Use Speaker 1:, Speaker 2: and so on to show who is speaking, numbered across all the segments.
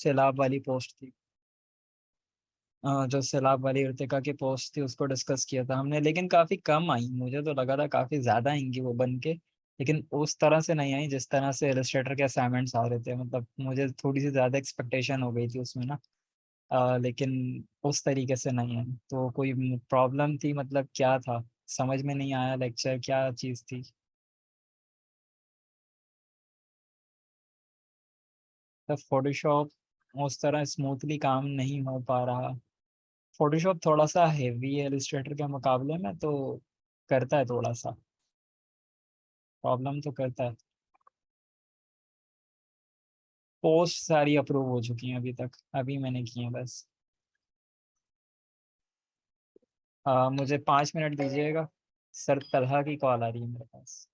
Speaker 1: सैलाब वाली पोस्ट थी। जो सैलाब वाली ऋतिका की पोस्ट थी उसको डिस्कस किया था हमने, लेकिन काफी कम आई। मुझे तो लगा था काफी ज्यादा आएंगी वो बन के, लेकिन उस तरह से नहीं आई जिस तरह से इलस्ट्रेटर के असाइनमेंट्स आ रहे थे। मतलब मुझे थोड़ी सी ज्यादा एक्सपेक्टेशन हो गई थी उसमें ना। लेकिन उस तरीके से नहीं है। तो कोई प्रॉब्लम थी, मतलब क्या था समझ में नहीं आया, लेक्चर क्या चीज़ थी। तो फोटोशॉप उस तरह स्मूथली काम नहीं हो पा रहा। फोटोशॉप थोड़ा सा हेवी है इलस्ट्रेटर के मुकाबले में, तो करता है थोड़ा सा, प्रॉब्लम तो करता है। पोस्ट सारी अप्रूव हो चुकी हैं अभी तक, अभी मैंने की है बस। मुझे 5 मिनट दीजिएगा, सर तलहा की कॉल आ रही है मेरे पास।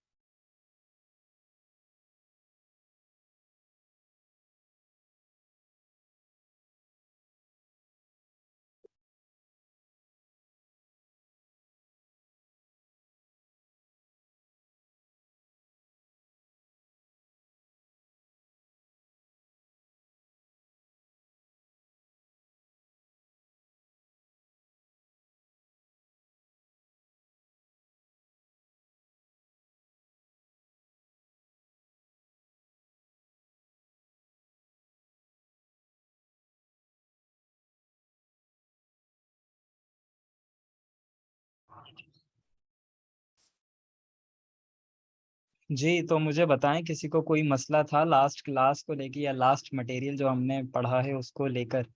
Speaker 1: जी, तो मुझे बताएं किसी को कोई मसला था लास्ट क्लास को लेके या लास्ट मटेरियल जो हमने पढ़ा है उसको लेकर।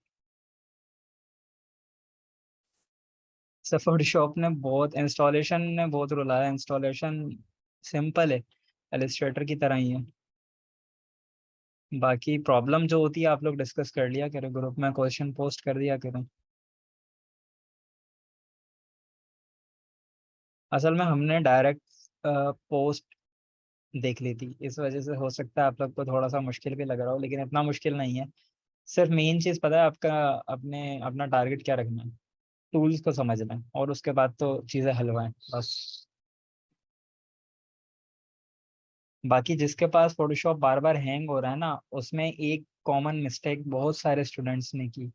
Speaker 1: सर फोटोशॉप ने बहुत, इंस्टॉलेशन ने बहुत रुलाया। इंस्टॉलेशन सिंपल है, एलिस्ट्रेटर की तरह ही है। बाकी प्रॉब्लम जो होती है आप लोग डिस्कस कर लिया करो, ग्रुप में क्वेश्चन पोस्ट कर दिया करो। असल में हमने डायरेक्ट पोस्ट देख ली थी, इस वजह से हो सकता है आप लोग को थोड़ा सा मुश्किल भी लग रहा हो, लेकिन इतना मुश्किल नहीं है। सिर्फ मेन चीज़ पता है आपका, अपने अपना टारगेट क्या रखना है, टूल्स को समझना है, और उसके बाद तो चीज़ें हलवा है बस। बाकी जिसके पास फोटोशॉप बार बार हैंग हो रहा है ना, उसमें एक कॉमन मिस्टेक बहुत सारे स्टूडेंट्स ने की।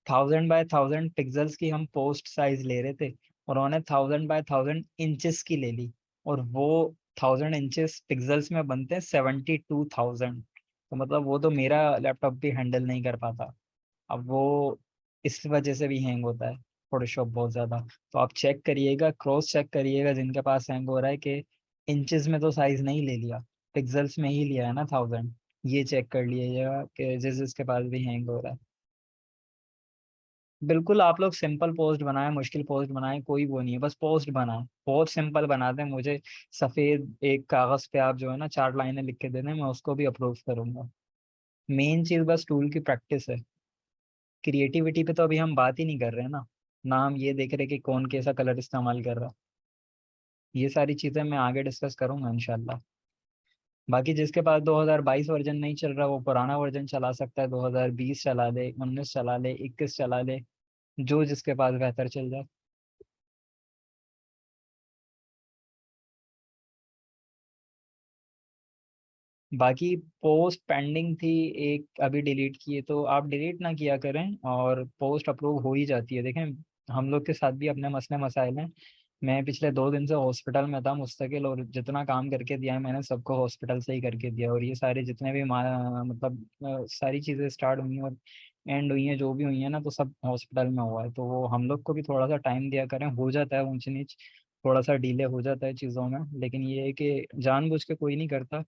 Speaker 1: 1000 बाय 1000 पिक्सल्स की हम पोस्ट साइज ले रहे थे, और उन्होंने 1000 बाय 1000 इंचेस की ले ली। और वो 1000 इंचेस पिक्सल्स में बनते हैं 72,000। तो मतलब वो तो मेरा लैपटॉप भी हैंडल नहीं कर पाता। अब वो इस वजह से भी हैंग होता है फोटोशॉप बहुत ज़्यादा। तो आप चेक करिएगा, क्रॉस चेक करिएगा जिनके पास हैंग हो रहा है, कि इंचेस में तो साइज नहीं ले लिया, पिक्सल्स में ही लिया है ना 1000। ये चेक कर लीजिएगा कि जिस जिसके पास भी हैंग हो रहा है। बिल्कुल, आप लोग सिंपल पोस्ट बनाएं, मुश्किल पोस्ट बनाएं, कोई वो नहीं है, बस पोस्ट बनाएं, बहुत सिंपल बना दें। मुझे सफ़ेद एक कागज़ पे आप जो है ना 4 लाइनें लिख के दे दें, मैं उसको भी अप्रूव करूंगा। मेन चीज़ बस टूल की प्रैक्टिस है। क्रिएटिविटी पे तो अभी हम बात ही नहीं कर रहे हैं ना, ना हम ये देख रहे कि कौन कैसा कलर इस्तेमाल कर रहा है। ये सारी चीज़ें मैं आगे डिस्कस करूंगा इंशाल्लाह। बाकी जिसके पास 2022 वर्जन नहीं चल रहा वो पुराना वर्जन चला सकता है, 2020 चला ले, 19 चला ले, 21 चला ले, जो जिसके पास बेहतर चल जाए। बाकी पोस्ट पेंडिंग थी, एक अभी डिलीट की है, तो आप डिलीट ना किया करें, और पोस्ट अप्रूव हो ही जाती है। देखें, हम लोग के साथ भी अपने मसले मसाइल हैं। मैं पिछले 2 दिन से हॉस्पिटल में था मुस्तकिल, और जितना काम करके दिया है मैंने सबको हॉस्पिटल से ही करके दिया। और ये सारे जितने भी मतलब सारी चीज़ें स्टार्ट हुई हैं और एंड हुई हैं, जो भी हुई हैं ना, तो सब हॉस्पिटल में हुआ है। तो वो हम लोग को भी थोड़ा सा टाइम दिया करें, हो जाता है ऊंच नीच, थोड़ा सा डिले हो जाता है चीज़ों में, लेकिन ये है कि जानबूझ के कोई नहीं करता।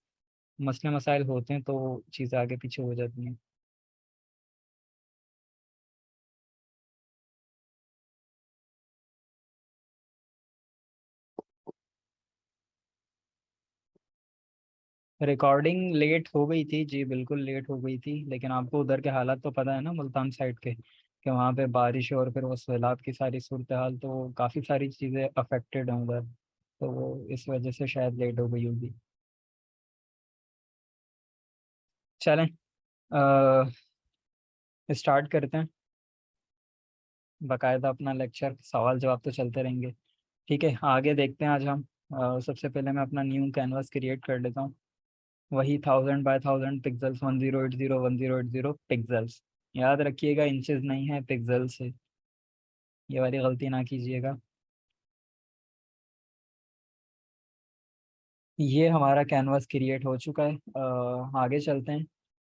Speaker 1: मसले मसाइल होते हैं तो चीज़ें आगे पीछे हो जाती हैं। रिकॉर्डिंग लेट हो गई थी जी, बिल्कुल लेट हो गई थी, लेकिन आपको उधर के हालात तो पता है ना, मुल्तान साइड के, कि वहाँ पे बारिश है और फिर वो सैलाब की सारी सूरत हाल, तो काफ़ी सारी चीज़ें अफेक्टेड हैं उधर। तो वो इस वजह से शायद लेट हो गई होगी। चलें, स्टार्ट करते हैं। बाकायदा अपना लेक्चर सवाल जवाब तो चलते रहेंगे। ठीक है, आगे देखते हैं आज हम। सबसे पहले मैं अपना न्यू कैनवास क्रिएट कर लेता हूँ। वही 1000 बाय 1000 पिक्सल्स, 1080 1080 पिक्सल्स। याद रखिएगा, इंचेस नहीं है, पिक्सल्स है। ये वाली गलती ना कीजिएगा। ये हमारा कैनवास क्रिएट हो चुका है। आगे चलते हैं।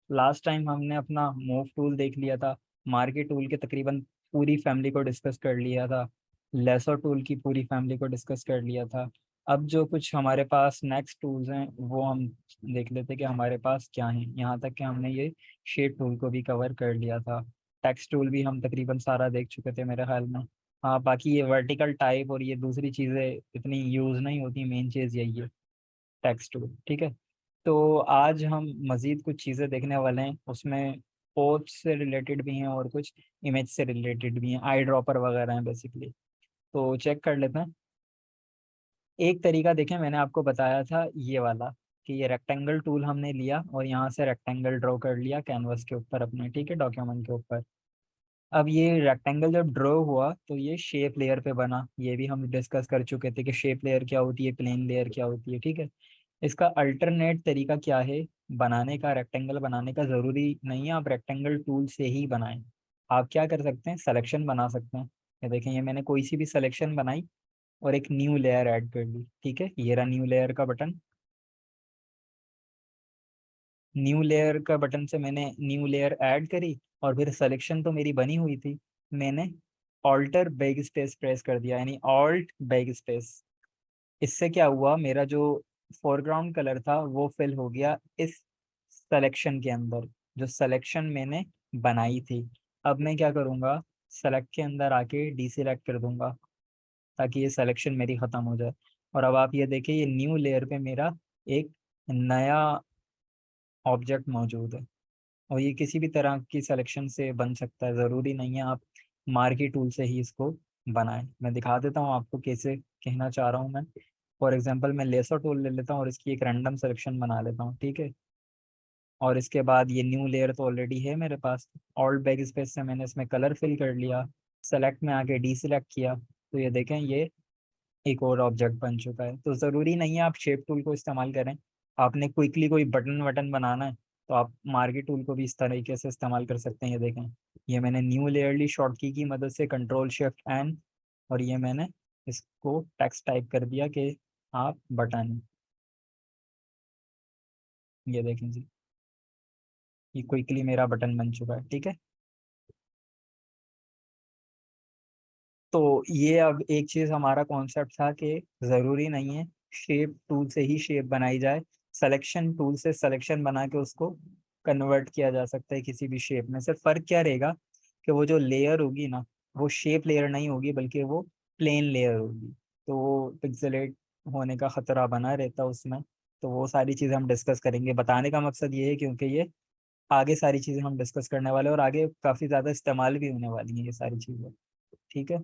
Speaker 1: लास्ट टाइम हमने अपना मूव टूल देख लिया था, मार्के टूल के तकरीबन पूरी फैमिली को डिस्कस कर लिया था, लेसर टूल की पूरी फैमिली को डिस्कस कर लिया था। अब जो कुछ हमारे पास नेक्स्ट टूल्स हैं वो हम देख लेते हैं कि हमारे पास क्या है। यहाँ तक कि हमने ये शेप टूल को भी कवर कर लिया था, टेक्स्ट टूल भी हम तकरीबन सारा देख चुके थे मेरे ख्याल में। हाँ, बाकी ये वर्टिकल टाइप और ये दूसरी चीज़ें इतनी यूज़ नहीं होती, मेन चीज़ यही है, टेक्स्ट टूल। ठीक है। तो आज हम मज़ीद कुछ चीज़ें देखने वाले हैं, उसमें पोज से रिलेटेड भी हैं और कुछ इमेज से रिलेटेड भी हैं, आई ड्रॉपर वगैरह हैं बेसिकली। तो चेक कर लेते हैं। एक तरीका देखें, मैंने आपको बताया था ये वाला, कि ये रेक्टेंगल टूल हमने लिया और यहाँ से रेक्टेंगल ड्रॉ कर लिया कैनवस के ऊपर अपने, ठीक है, डॉक्यूमेंट के ऊपर। अब ये रेक्टेंगल जब ड्रॉ हुआ तो ये शेप लेयर पे बना, ये भी हम डिस्कस कर चुके थे कि शेप लेयर क्या होती है, प्लेन लेयर क्या होती है। ठीक है। इसका अल्टरनेट तरीका क्या है बनाने का, रेक्टेंगल बनाने का? ज़रूरी नहीं है आप रेक्टेंगल टूल से ही बनाएं। आप क्या कर सकते हैं, सिलेक्शन बना सकते हैं। ये देखें, ये मैंने कोई सी भी सिलेक्शन बनाई और एक न्यू लेयर ऐड कर ली। ठीक है, ये रहा न्यू लेयर का बटन। न्यू लेयर का बटन से मैंने न्यू लेयर ऐड करी और फिर सिलेक्शन तो मेरी बनी हुई थी, मैंने ऑल्टर बैक स्पेस प्रेस कर दिया, यानी ऑल्ट बैक स्पेस। इससे क्या हुआ, मेरा जो फोरग्राउंड कलर था वो फिल हो गया इस सिलेक्शन के अंदर, जो सिलेक्शन मैंने बनाई थी। अब मैं क्या करूँगा, सेलेक्ट के अंदर आके डीसेलेक्ट कर दूंगा ताकि ये सिलेक्शन मेरी ख़त्म हो जाए। और अब आप ये देखिए, ये न्यू लेयर पे मेरा एक नया ऑब्जेक्ट मौजूद है। और ये किसी भी तरह की सिलेक्शन से बन सकता है, ज़रूरी नहीं है आप मार्की टूल से ही इसको बनाएं। मैं दिखा देता हूँ आपको कैसे कहना चाह रहा हूँ मैं। फॉर एग्जांपल मैं लेसर टूल ले लेता हूँ और इसकी एक रैंडम सिलेक्शन बना लेता हूँ, ठीक है। और इसके बाद ये न्यू लेयर तो ऑलरेडी है मेरे पास, ऑल्ट बैक स्पेस से मैंने इसमें कलर फिल कर लिया, सेलेक्ट में आके डी सिलेक्ट किया, तो ये देखें ये एक और ऑब्जेक्ट बन चुका है। तो ज़रूरी नहीं है आप शेप टूल को इस्तेमाल करें। आपने क्विकली कोई बटन वटन बनाना है तो आप मार्की टूल को भी इस तरीके से इस्तेमाल कर सकते हैं। ये देखें, ये मैंने न्यू लेयरली शॉर्ट की मदद से कंट्रोल शिफ्ट एन, और ये मैंने इसको टेक्स्ट टाइप कर दिया कि आप बटन, ये देखें जी, ये क्विकली मेरा बटन बन चुका है। ठीक है। तो ये अब एक चीज हमारा कॉन्सेप्ट था कि जरूरी नहीं है शेप टूल से ही शेप बनाई जाए, सिलेक्शन टूल से सिलेक्शन बना के उसको कन्वर्ट किया जा सकता है किसी भी शेप में। सिर्फ फर्क क्या रहेगा कि वो जो लेयर होगी ना, वो शेप लेयर नहीं होगी बल्कि वो प्लेन लेयर होगी, तो वो पिक्सेलेट होने का खतरा बना रहता है उसमें। तो वो सारी चीज़ें हम डिस्कस करेंगे। बताने का मकसद ये है क्योंकि ये आगे सारी चीज़ें हम डिस्कस करने वाले हैं और आगे काफ़ी ज़्यादा इस्तेमाल भी होने वाली हैं ये सारी चीज़ें। ठीक है।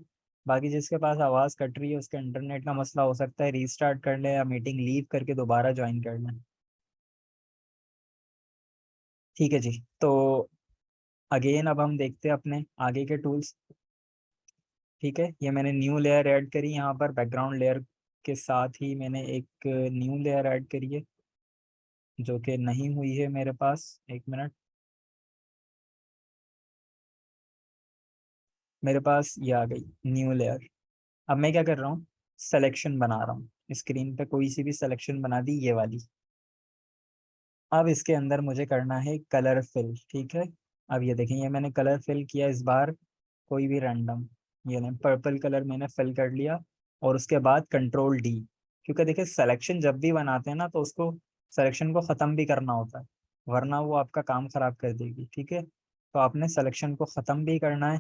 Speaker 1: बाकी जिसके पास आवाज़ कट रही है उसके इंटरनेट का मसला हो सकता है, रीस्टार्ट कर ले या मीटिंग लीव करके दोबारा ज्वाइन कर लें। ठीक है जी। तो अगेन अब हम देखते हैं अपने आगे के टूल्स। ठीक है, ये मैंने न्यू लेयर ऐड करी यहाँ पर, बैकग्राउंड लेयर के साथ ही मैंने एक न्यू लेयर ऐड करी है जो कि नहीं हुई है मेरे पास। एक मिनट, मेरे पास ये आ गई न्यू लेयर। अब मैं क्या कर रहा हूँ, सिलेक्शन बना रहा हूँ, स्क्रीन पे कोई सी भी सिलेक्शन बना दी, ये वाली। अब इसके अंदर मुझे करना है कलर फिल। ठीक है। अब ये देखें, ये मैंने कलर फिल किया इस बार, कोई भी रैंडम, ये नहीं, पर्पल कलर मैंने फिल कर लिया। और उसके बाद कंट्रोल डी, क्योंकि देखिए सिलेक्शन जब भी बनाते हैं ना तो उसको सिलेक्शन को ख़त्म भी करना होता है, वरना वो आपका काम ख़राब कर देगी। ठीक है। तो आपने सिलेक्शन को ख़त्म भी करना है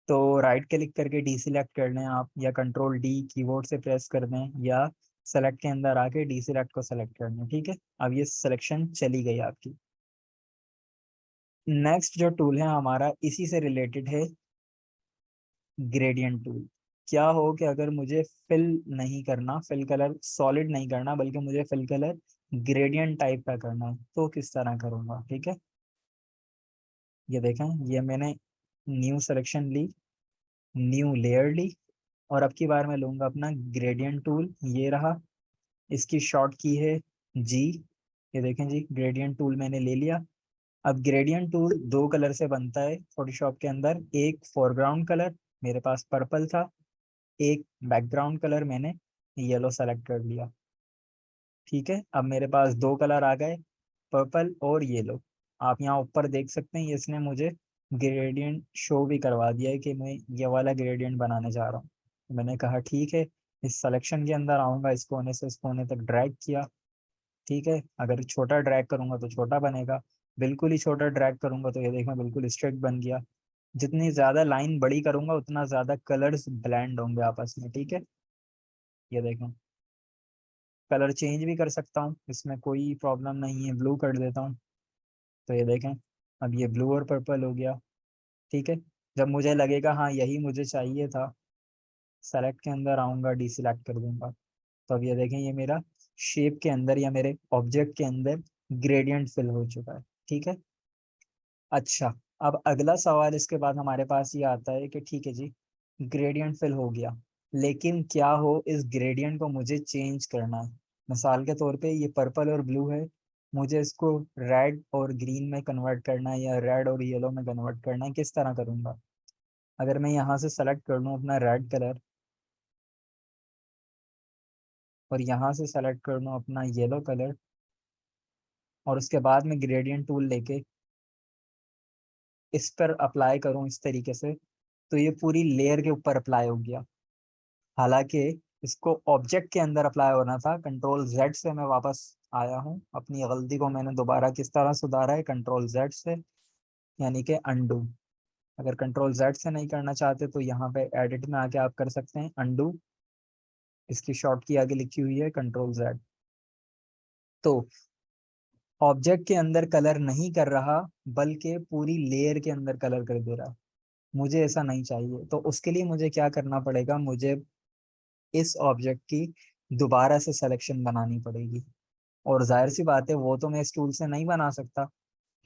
Speaker 1: तो राइट क्लिक करके डी सिलेक्ट कर लें आप, या कंट्रोल डी कीबोर्ड से प्रेस कर दें, या सेलेक्ट के अंदर आके डी सिलेक्ट को सेलेक्ट कर लें। ठीक है। अब ये सिलेक्शन चली गई आपकी। नेक्स्ट जो टूल है हमारा इसी से रिलेटेड है, ग्रेडियंट टूल। क्या हो कि अगर मुझे फिल नहीं करना, फिल कलर सॉलिड नहीं करना, बल्कि मुझे फिल कलर ग्रेडियंट टाइप का करना है, तो किस तरह करूँगा? ठीक है। ये देखें, ये मैंने न्यू सिलेक्शन ली, न्यू लेयर ली, और अब की बार मैं लूँगा अपना ग्रेडियंट टूल, ये रहा। इसकी शॉर्ट की है जी, ये देखें जी, ग्रेडियंट टूल मैंने ले लिया। अब ग्रेडियंट टूल दो कलर से बनता है फोटोशॉप के अंदर। एक फोरग्राउंड कलर, मेरे पास पर्पल था। एक बैकग्राउंड कलर मैंने येलो सेलेक्ट कर लिया। ठीक है, अब मेरे पास दो कलर आ गए, पर्पल और येलो। आप यहाँ ऊपर देख सकते हैं, इसने मुझे ग्रेडियंट शो भी करवा दिया है कि मैं ये वाला ग्रेडियंट बनाने जा रहा हूँ। मैंने कहा ठीक है, इस सिलेक्शन के अंदर आऊँगा, इस कोने से इस कोने तक ड्रैग किया। ठीक है, अगर छोटा ड्रैग करूंगा तो छोटा बनेगा, बिल्कुल ही छोटा ड्रैग करूंगा तो ये देखना बिल्कुल स्ट्रेट बन गया। जितनी ज्यादा लाइन बड़ी करूंगा उतना ज्यादा कलर्स ब्लेंड होंगे आपस में। ठीक है, ये देखें, कलर चेंज भी कर सकता हूँ, इसमें कोई प्रॉब्लम नहीं है। ब्लू कर देता हूँ तो ये देखें, अब ये ब्लू और पर्पल हो गया। ठीक है, जब मुझे लगेगा हाँ यही मुझे चाहिए था, सेलेक्ट के अंदर आऊंगा, डी सिलेक्ट कर दूंगा। तो अब ये देखें, ये मेरा शेप के अंदर या मेरे ऑब्जेक्ट के अंदर ग्रेडियंट फिल हो चुका है। ठीक है, अच्छा, अब अगला सवाल इसके बाद हमारे पास ये आता है कि ठीक है जी, ग्रेडियंट फिल हो गया, लेकिन क्या हो इस ग्रेडियंट को मुझे चेंज करना है। मिसाल के तौर पे ये पर्पल और ब्लू है, मुझे इसको रेड और ग्रीन में कन्वर्ट करना है या रेड और येलो में कन्वर्ट करना है, किस तरह करूँगा। अगर मैं यहाँ से सेलेक्ट कर लूँ अपना रेड कलर और यहाँ से सेलेक्ट कर लूँ अपना येलो कलर, और उसके बाद में ग्रेडियंट टूल लेके इस पर अप्लाई करूँ इस तरीके से, तो ये पूरी लेयर के ऊपर अप्लाई हो गया। हालांकि इसको ऑब्जेक्ट के अंदर अप्लाई होना था। कंट्रोल जेड से मैं वापस आया हूँ, अपनी गलती को मैंने दोबारा किस तरह सुधारा है, कंट्रोल जेड से, यानी कि अनडू। अगर कंट्रोल जेड से नहीं करना चाहते तो यहाँ पे एडिट में आके आप कर सकते हैं अनडू, इसकी शॉर्ट की आगे लिखी हुई है कंट्रोल जेड। तो ऑब्जेक्ट के अंदर कलर नहीं कर रहा, बल्कि पूरी लेयर के अंदर कलर कर दे रहा। मुझे ऐसा नहीं चाहिए, तो उसके लिए मुझे क्या करना पड़ेगा, मुझे इस ऑब्जेक्ट की दोबारा से सिलेक्शन बनानी पड़ेगी। और जाहिर सी बात है वो तो मैं इस टूल से नहीं बना सकता,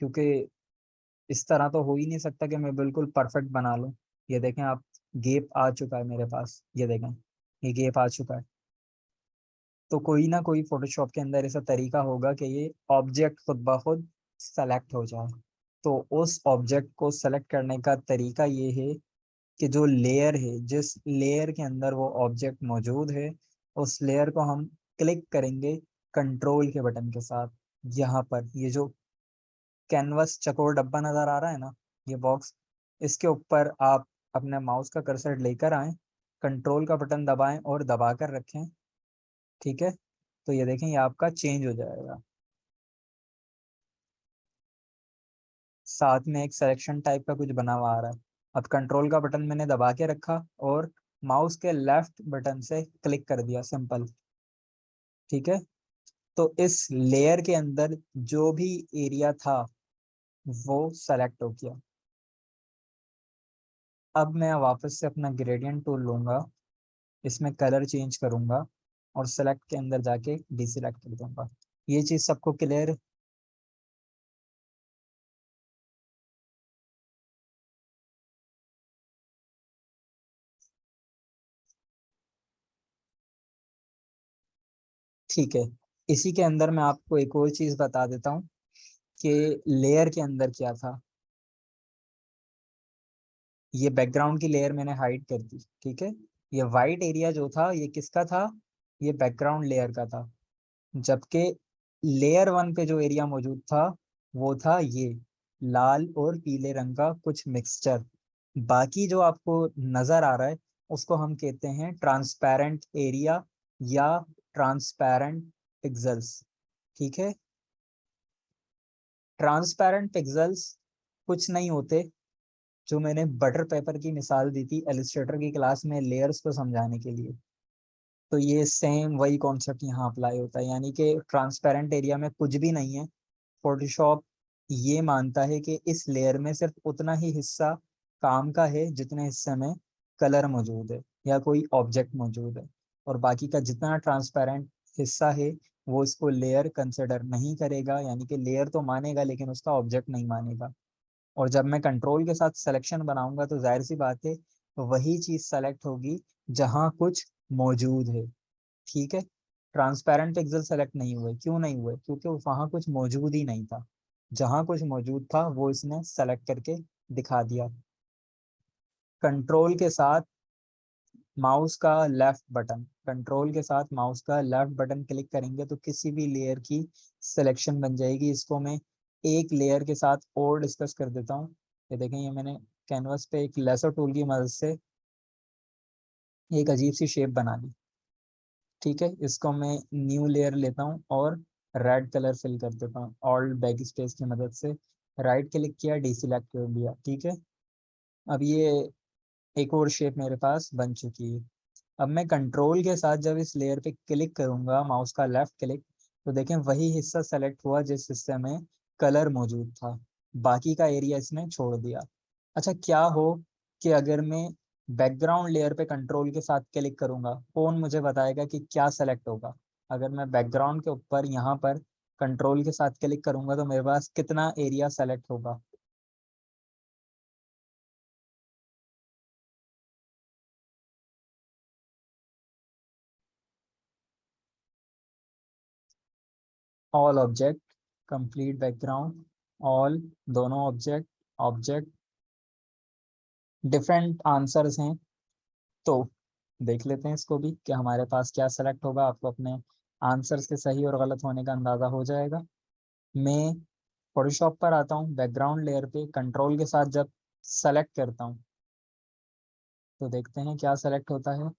Speaker 1: क्योंकि इस तरह तो हो ही नहीं सकता कि मैं बिल्कुल परफेक्ट बना लूं। ये देखें आप, गैप आ चुका है मेरे पास, ये देखें, ये गैप आ चुका है। तो कोई ना कोई फोटोशॉप के अंदर ऐसा तरीका होगा कि ये ऑब्जेक्ट खुद ब खुद सेलेक्ट हो जाए। तो उस ऑब्जेक्ट को सेलेक्ट करने का तरीका ये है कि जो लेयर है, जिस लेयर के अंदर वो ऑब्जेक्ट मौजूद है, उस लेयर को हम क्लिक करेंगे कंट्रोल के बटन के साथ। यहाँ पर ये जो कैनवस चकोर डब्बा नजर आ रहा है ना, ये बॉक्स, इसके ऊपर आप अपने माउस का कर्सर लेकर आए, कंट्रोल का बटन दबाएं और दबा कर रखें। ठीक है, तो ये देखें, ये आपका चेंज हो जाएगा। साथ में एक सिलेक्शन टाइप का कुछ बना हुआ आ रहा है। अब कंट्रोल का बटन मैंने दबा के रखा और माउस के लेफ्ट बटन से क्लिक कर दिया, सिंपल। ठीक है, तो इस लेयर के अंदर जो भी एरिया था वो सेलेक्ट हो गया। अब मैं वापस से अपना ग्रेडियंट टूल लूंगा, इसमें कलर चेंज करूंगा और सेलेक्ट के अंदर जाके डिसेलेक्ट कर दूंगा। ये चीज सबको क्लियर है? ठीक है, इसी के अंदर मैं आपको एक और चीज बता देता हूँ कि लेयर के अंदर क्या था। ये बैकग्राउंड की लेयर मैंने हाइड कर दी। ठीक है, ये वाइट एरिया जो था ये किसका था, ये बैकग्राउंड लेयर का था। जबकि लेयर वन पे जो एरिया मौजूद था वो था ये लाल और पीले रंग का कुछ मिक्सचर। बाकी जो आपको नजर आ रहा है उसको हम कहते हैं ट्रांसपेरेंट एरिया या ट्रांसपेरेंट पिक्सेल्स। ठीक है, ट्रांसपेरेंट पिक्सेल्स कुछ नहीं होते, जो मैंने बटर पेपर की मिसाल दी थी एलिस्ट्रेटर की क्लास में लेयर्स को समझाने के लिए। तो ये सेम वही कॉन्सेप्ट यहाँ अप्लाई होता है, यानी कि ट्रांसपेरेंट एरिया में कुछ भी नहीं है। फोटोशॉप ये मानता है कि इस लेयर में सिर्फ उतना ही हिस्सा काम का है जितने हिस्से में कलर मौजूद है या कोई ऑब्जेक्ट मौजूद है, और बाकी का जितना ट्रांसपेरेंट हिस्सा है वो इसको लेयर कंसिडर नहीं करेगा। यानी कि लेयर तो मानेगा लेकिन उसका ऑब्जेक्ट नहीं मानेगा। और जब मैं कंट्रोल के साथ सिलेक्शन बनाऊंगा तो जाहिर सी बात है वही चीज सेलेक्ट होगी जहां कुछ मौजूद है। ठीक है, ट्रांसपेरेंट पिक्सल सेलेक्ट नहीं हुए। क्यों नहीं हुए? क्योंकि वहां कुछ मौजूद ही नहीं था। जहां कुछ मौजूद था वो इसने सेलेक्ट करके दिखा दिया। कंट्रोल के साथ माउस का लेफ्ट बटन, कंट्रोल के साथ माउस का लेफ्ट बटन क्लिक करेंगे तो किसी भी लेयर की सिलेक्शन बन जाएगी। इसको मैं एक लेयर के साथ और डिस्कस कर देता हूँ। ये देखें, ये मैंने कैनवस पे एक लेसर टूल की मदद से एक अजीब सी शेप बना ली। ठीक है, इसको मैं न्यू लेयर लेता हूँ और रेड कलर फिल कर देता हूँ। ऑल्ट बैक स्पेस की मदद से राइट क्लिक किया, डीसिलेक्ट कर दिया। ठीक है, अब ये एक और शेप मेरे पास बन चुकी है। अब मैं कंट्रोल के साथ जब इस लेयर पे क्लिक करूंगा, माउस का लेफ्ट क्लिक, तो देखें वही हिस्सा सेलेक्ट हुआ जिस हिस्से में कलर मौजूद था। बाकी का एरिया इसने छोड़ दिया। अच्छा, क्या हो कि अगर मैं बैकग्राउंड लेयर पे कंट्रोल के साथ क्लिक करूंगा, कौन मुझे बताएगा कि क्या सेलेक्ट होगा? अगर मैं बैकग्राउंड के ऊपर यहाँ पर कंट्रोल के साथ क्लिक करूंगा तो मेरे पास कितना एरिया सेलेक्ट होगा? All object, complete background, all, दोनों ऑब्जेक्ट, ऑब्जेक्ट, डिफरेंट आंसर्स हैं। तो देख लेते हैं इसको भी कि हमारे पास क्या सेलेक्ट होगा। आपको अपने आंसर्स के सही और गलत होने का अंदाजा हो जाएगा। मैं फोटोशॉप पर आता हूँ, बैकग्राउंड लेयर पे कंट्रोल के साथ जब सेलेक्ट करता हूँ तो देखते हैं क्या सेलेक्ट होता है।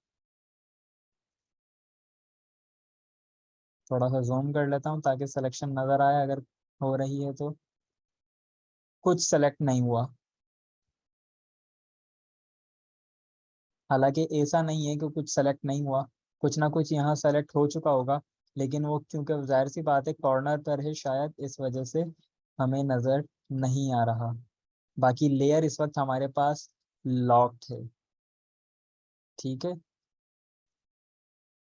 Speaker 1: थोड़ा सा जूम कर लेता हूँ ताकि सिलेक्शन नज़र आए अगर हो रही है तो। कुछ सेलेक्ट नहीं हुआ। हालांकि ऐसा नहीं है कि कुछ सेलेक्ट नहीं हुआ, कुछ ना कुछ यहाँ सेलेक्ट हो चुका होगा, लेकिन वो क्योंकि जाहिर सी बात है कॉर्नर पर है, शायद इस वजह से हमें नज़र नहीं आ रहा। बाकी लेयर इस वक्त हमारे पास लॉक्ड है। ठीक है,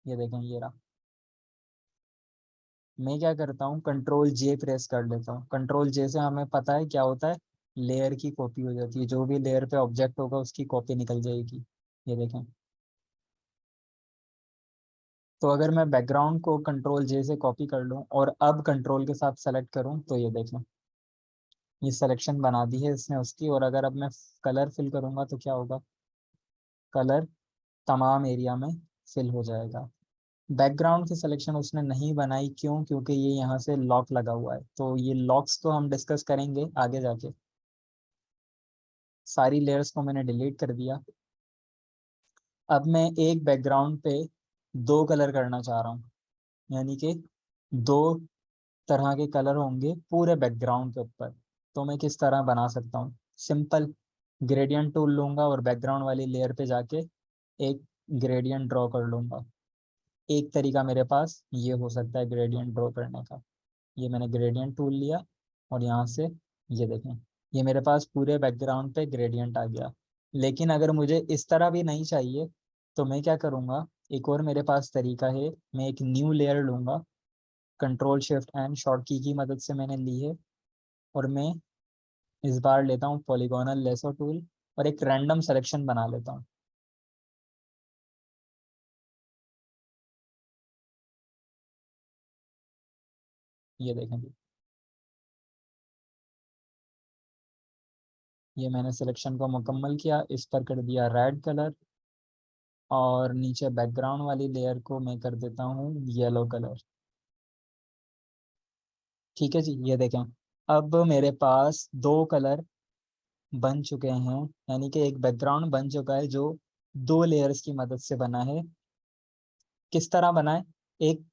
Speaker 1: ये देखें, ये रहा। मैं क्या करता हूँ, कंट्रोल जे प्रेस कर लेता हूँ। कंट्रोल जे से हमें पता है क्या होता है, लेयर की कॉपी हो जाती है। जो भी लेयर पे ऑब्जेक्ट होगा उसकी कॉपी निकल जाएगी। ये देखें। तो अगर मैं बैकग्राउंड को कंट्रोल जे से कॉपी कर लूँ और अब कंट्रोल के साथ सेलेक्ट करूँ तो ये देखें, ये सिलेक्शन बना दी है इसने उसकी। और अगर अब मैं कलर फिल करूँगा तो क्या होगा, कलर तमाम एरिया में फिल हो जाएगा। बैकग्राउंड की सिलेक्शन उसने नहीं बनाई, क्यों? क्योंकि ये यहाँ से लॉक लगा हुआ है। तो ये लॉक्स तो हम डिस्कस करेंगे आगे जाके। सारी लेयर्स को मैंने डिलीट कर दिया। अब मैं एक बैकग्राउंड पे दो कलर करना चाह रहा हूँ, यानी कि दो तरह के कलर होंगे पूरे बैकग्राउंड के ऊपर। तो मैं किस तरह बना सकता हूँ? सिंपल, ग्रेडियंट टूल लूंगा और बैकग्राउंड वाली लेयर पे जाके एक ग्रेडियंट ड्रॉ कर लूंगा। एक तरीका मेरे पास ये हो सकता है ग्रेडियंट ड्रॉ करने का। ये मैंने ग्रेडियंट टूल लिया और यहाँ से ये देखें, ये मेरे पास पूरे बैकग्राउंड पे ग्रेडियंट आ गया। लेकिन अगर मुझे इस तरह भी नहीं चाहिए तो मैं क्या करूँगा, एक और मेरे पास तरीका है। मैं एक न्यू लेयर लूँगा, कंट्रोल शिफ्ट एंड शॉर्ट की मदद से मैंने ली है, और मैं इस बार लेता हूँ पॉलीगोनल लेसर टूल और एक रैंडम सिलेक्शन बना लेता हूँ। ये देखें जी, ये मैंने सिलेक्शन को मुकम्मल किया, इस पर कर दिया रेड कलर और नीचे बैकग्राउंड वाली लेयर को मैं कर देता हूँ येलो कलर। ठीक है जी, ये देखें, अब मेरे पास दो कलर बन चुके हैं, यानी कि एक बैकग्राउंड बन चुका है जो दो लेयर्स की मदद से बना है। किस तरह बना है? एक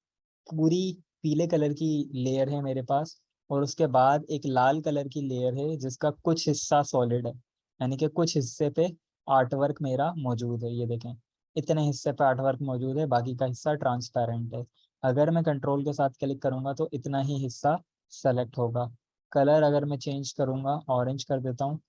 Speaker 1: पूरी पीले कलर की लेयर है मेरे पास, और उसके बाद एक लाल कलर की लेयर है जिसका कुछ हिस्सा सॉलिड है, यानी कि कुछ हिस्से पे आर्ट वर्क मेरा मौजूद है। ये देखें, इतने हिस्से पे आर्ट वर्क मौजूद है, बाकी का हिस्सा ट्रांसपेरेंट है। अगर मैं कंट्रोल के साथ क्लिक करूंगा तो इतना ही हिस्सा सेलेक्ट होगा। कलर अगर मैं चेंज करूंगा, ऑरेंज कर देता हूँ,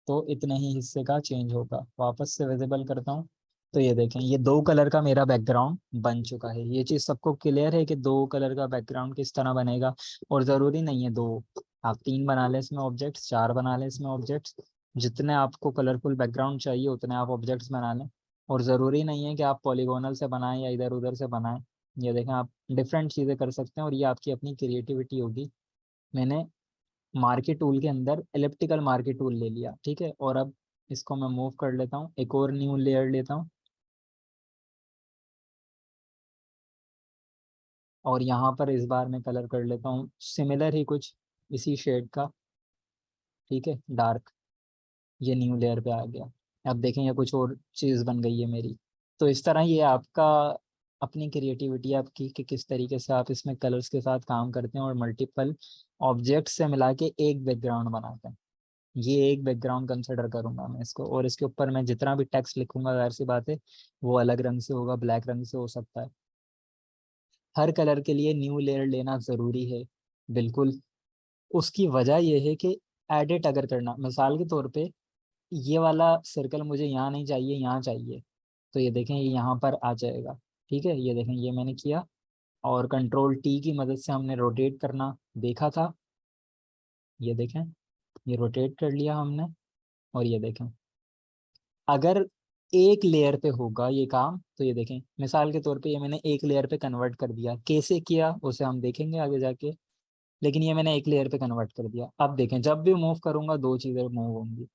Speaker 1: तो इतने ही हिस्से का चेंज होगा। वापस से विजिबल करता हूँ तो ये देखें, ये दो कलर का मेरा बैकग्राउंड बन चुका है। ये चीज़ सबको क्लियर है कि दो कलर का बैकग्राउंड किस तरह बनेगा? और ज़रूरी नहीं है दो, आप तीन बना लें इसमें ऑब्जेक्ट्स, चार बना लें इसमें ऑब्जेक्ट्स। जितने आपको कलरफुल बैकग्राउंड चाहिए उतने आप ऑब्जेक्ट्स बना लें। और ज़रूरी नहीं है कि आप पॉलीगोनल से बनाएं या इधर उधर से बनाएं। ये देखें, आप डिफरेंट चीज़ें कर सकते हैं और ये आपकी अपनी क्रिएटिविटी होगी। मैंने मार्के टूल के अंदर एलिप्टिकल मार्के टूल ले लिया, ठीक है। और अब इसको मैं मूव कर लेता हूँ, एक और न्यू लेयर लेता हूँ और यहाँ पर इस बार मैं कलर कर लेता हूँ सिमिलर ही कुछ इसी शेड का, ठीक है, डार्क। ये न्यू लेयर पे आ गया। अब देखें ये कुछ और चीज़ बन गई है मेरी। तो इस तरह ये आपका अपनी क्रिएटिविटी आपकी कि किस तरीके से आप इसमें कलर्स के साथ काम करते हैं और मल्टीपल ऑब्जेक्ट से मिला के एक बैकग्राउंड बनाते हैं। ये एक बैकग्राउंड कंसिडर करूंगा मैं इसको, और इसके ऊपर मैं जितना भी टेक्स्ट लिखूंगा जाहिर सी बात है वो अलग रंग से होगा, ब्लैक रंग से हो सकता है। हर कलर के लिए न्यू लेयर लेना ज़रूरी है, बिल्कुल। उसकी वजह यह है कि एडिट अगर करना, मिसाल के तौर पे ये वाला सर्कल मुझे यहाँ नहीं चाहिए, यहाँ चाहिए, तो ये देखें ये यहाँ पर आ जाएगा, ठीक है। ये देखें ये मैंने किया और कंट्रोल टी की मदद से हमने रोटेट करना देखा था। ये देखें ये रोटेट कर लिया हमने। और ये देखें अगर एक लेयर पे होगा ये काम, तो ये देखें मिसाल के तौर पे ये मैंने एक लेयर पे कन्वर्ट कर दिया, कैसे किया उसे हम देखेंगे आगे जाके। लेकिन ये मैंने एक लेयर पे कन्वर्ट कर दिया। अब देखें जब भी मूव करूंगा दो चीज़ें मूव होंगी,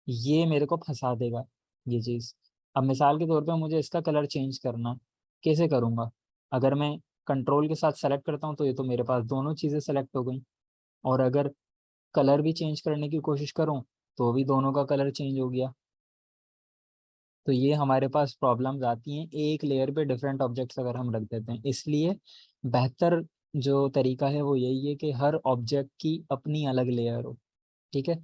Speaker 1: ये मेरे को फंसा देगा ये चीज़। अब मिसाल के तौर पे मुझे इसका कलर चेंज करना, कैसे करूँगा? अगर मैं कंट्रोल के साथ सेलेक्ट करता हूँ तो ये तो मेरे पास दोनों चीज़ें सेलेक्ट हो गई, और अगर कलर भी चेंज करने की कोशिश करूँ तो भी दोनों का कलर चेंज हो गया। तो ये हमारे पास प्रॉब्लम्स आती हैं एक लेयर पे डिफरेंट ऑब्जेक्ट्स अगर हम रख देते हैं। इसलिए बेहतर जो तरीका है वो यही है कि हर ऑब्जेक्ट की अपनी अलग लेयर हो, ठीक है।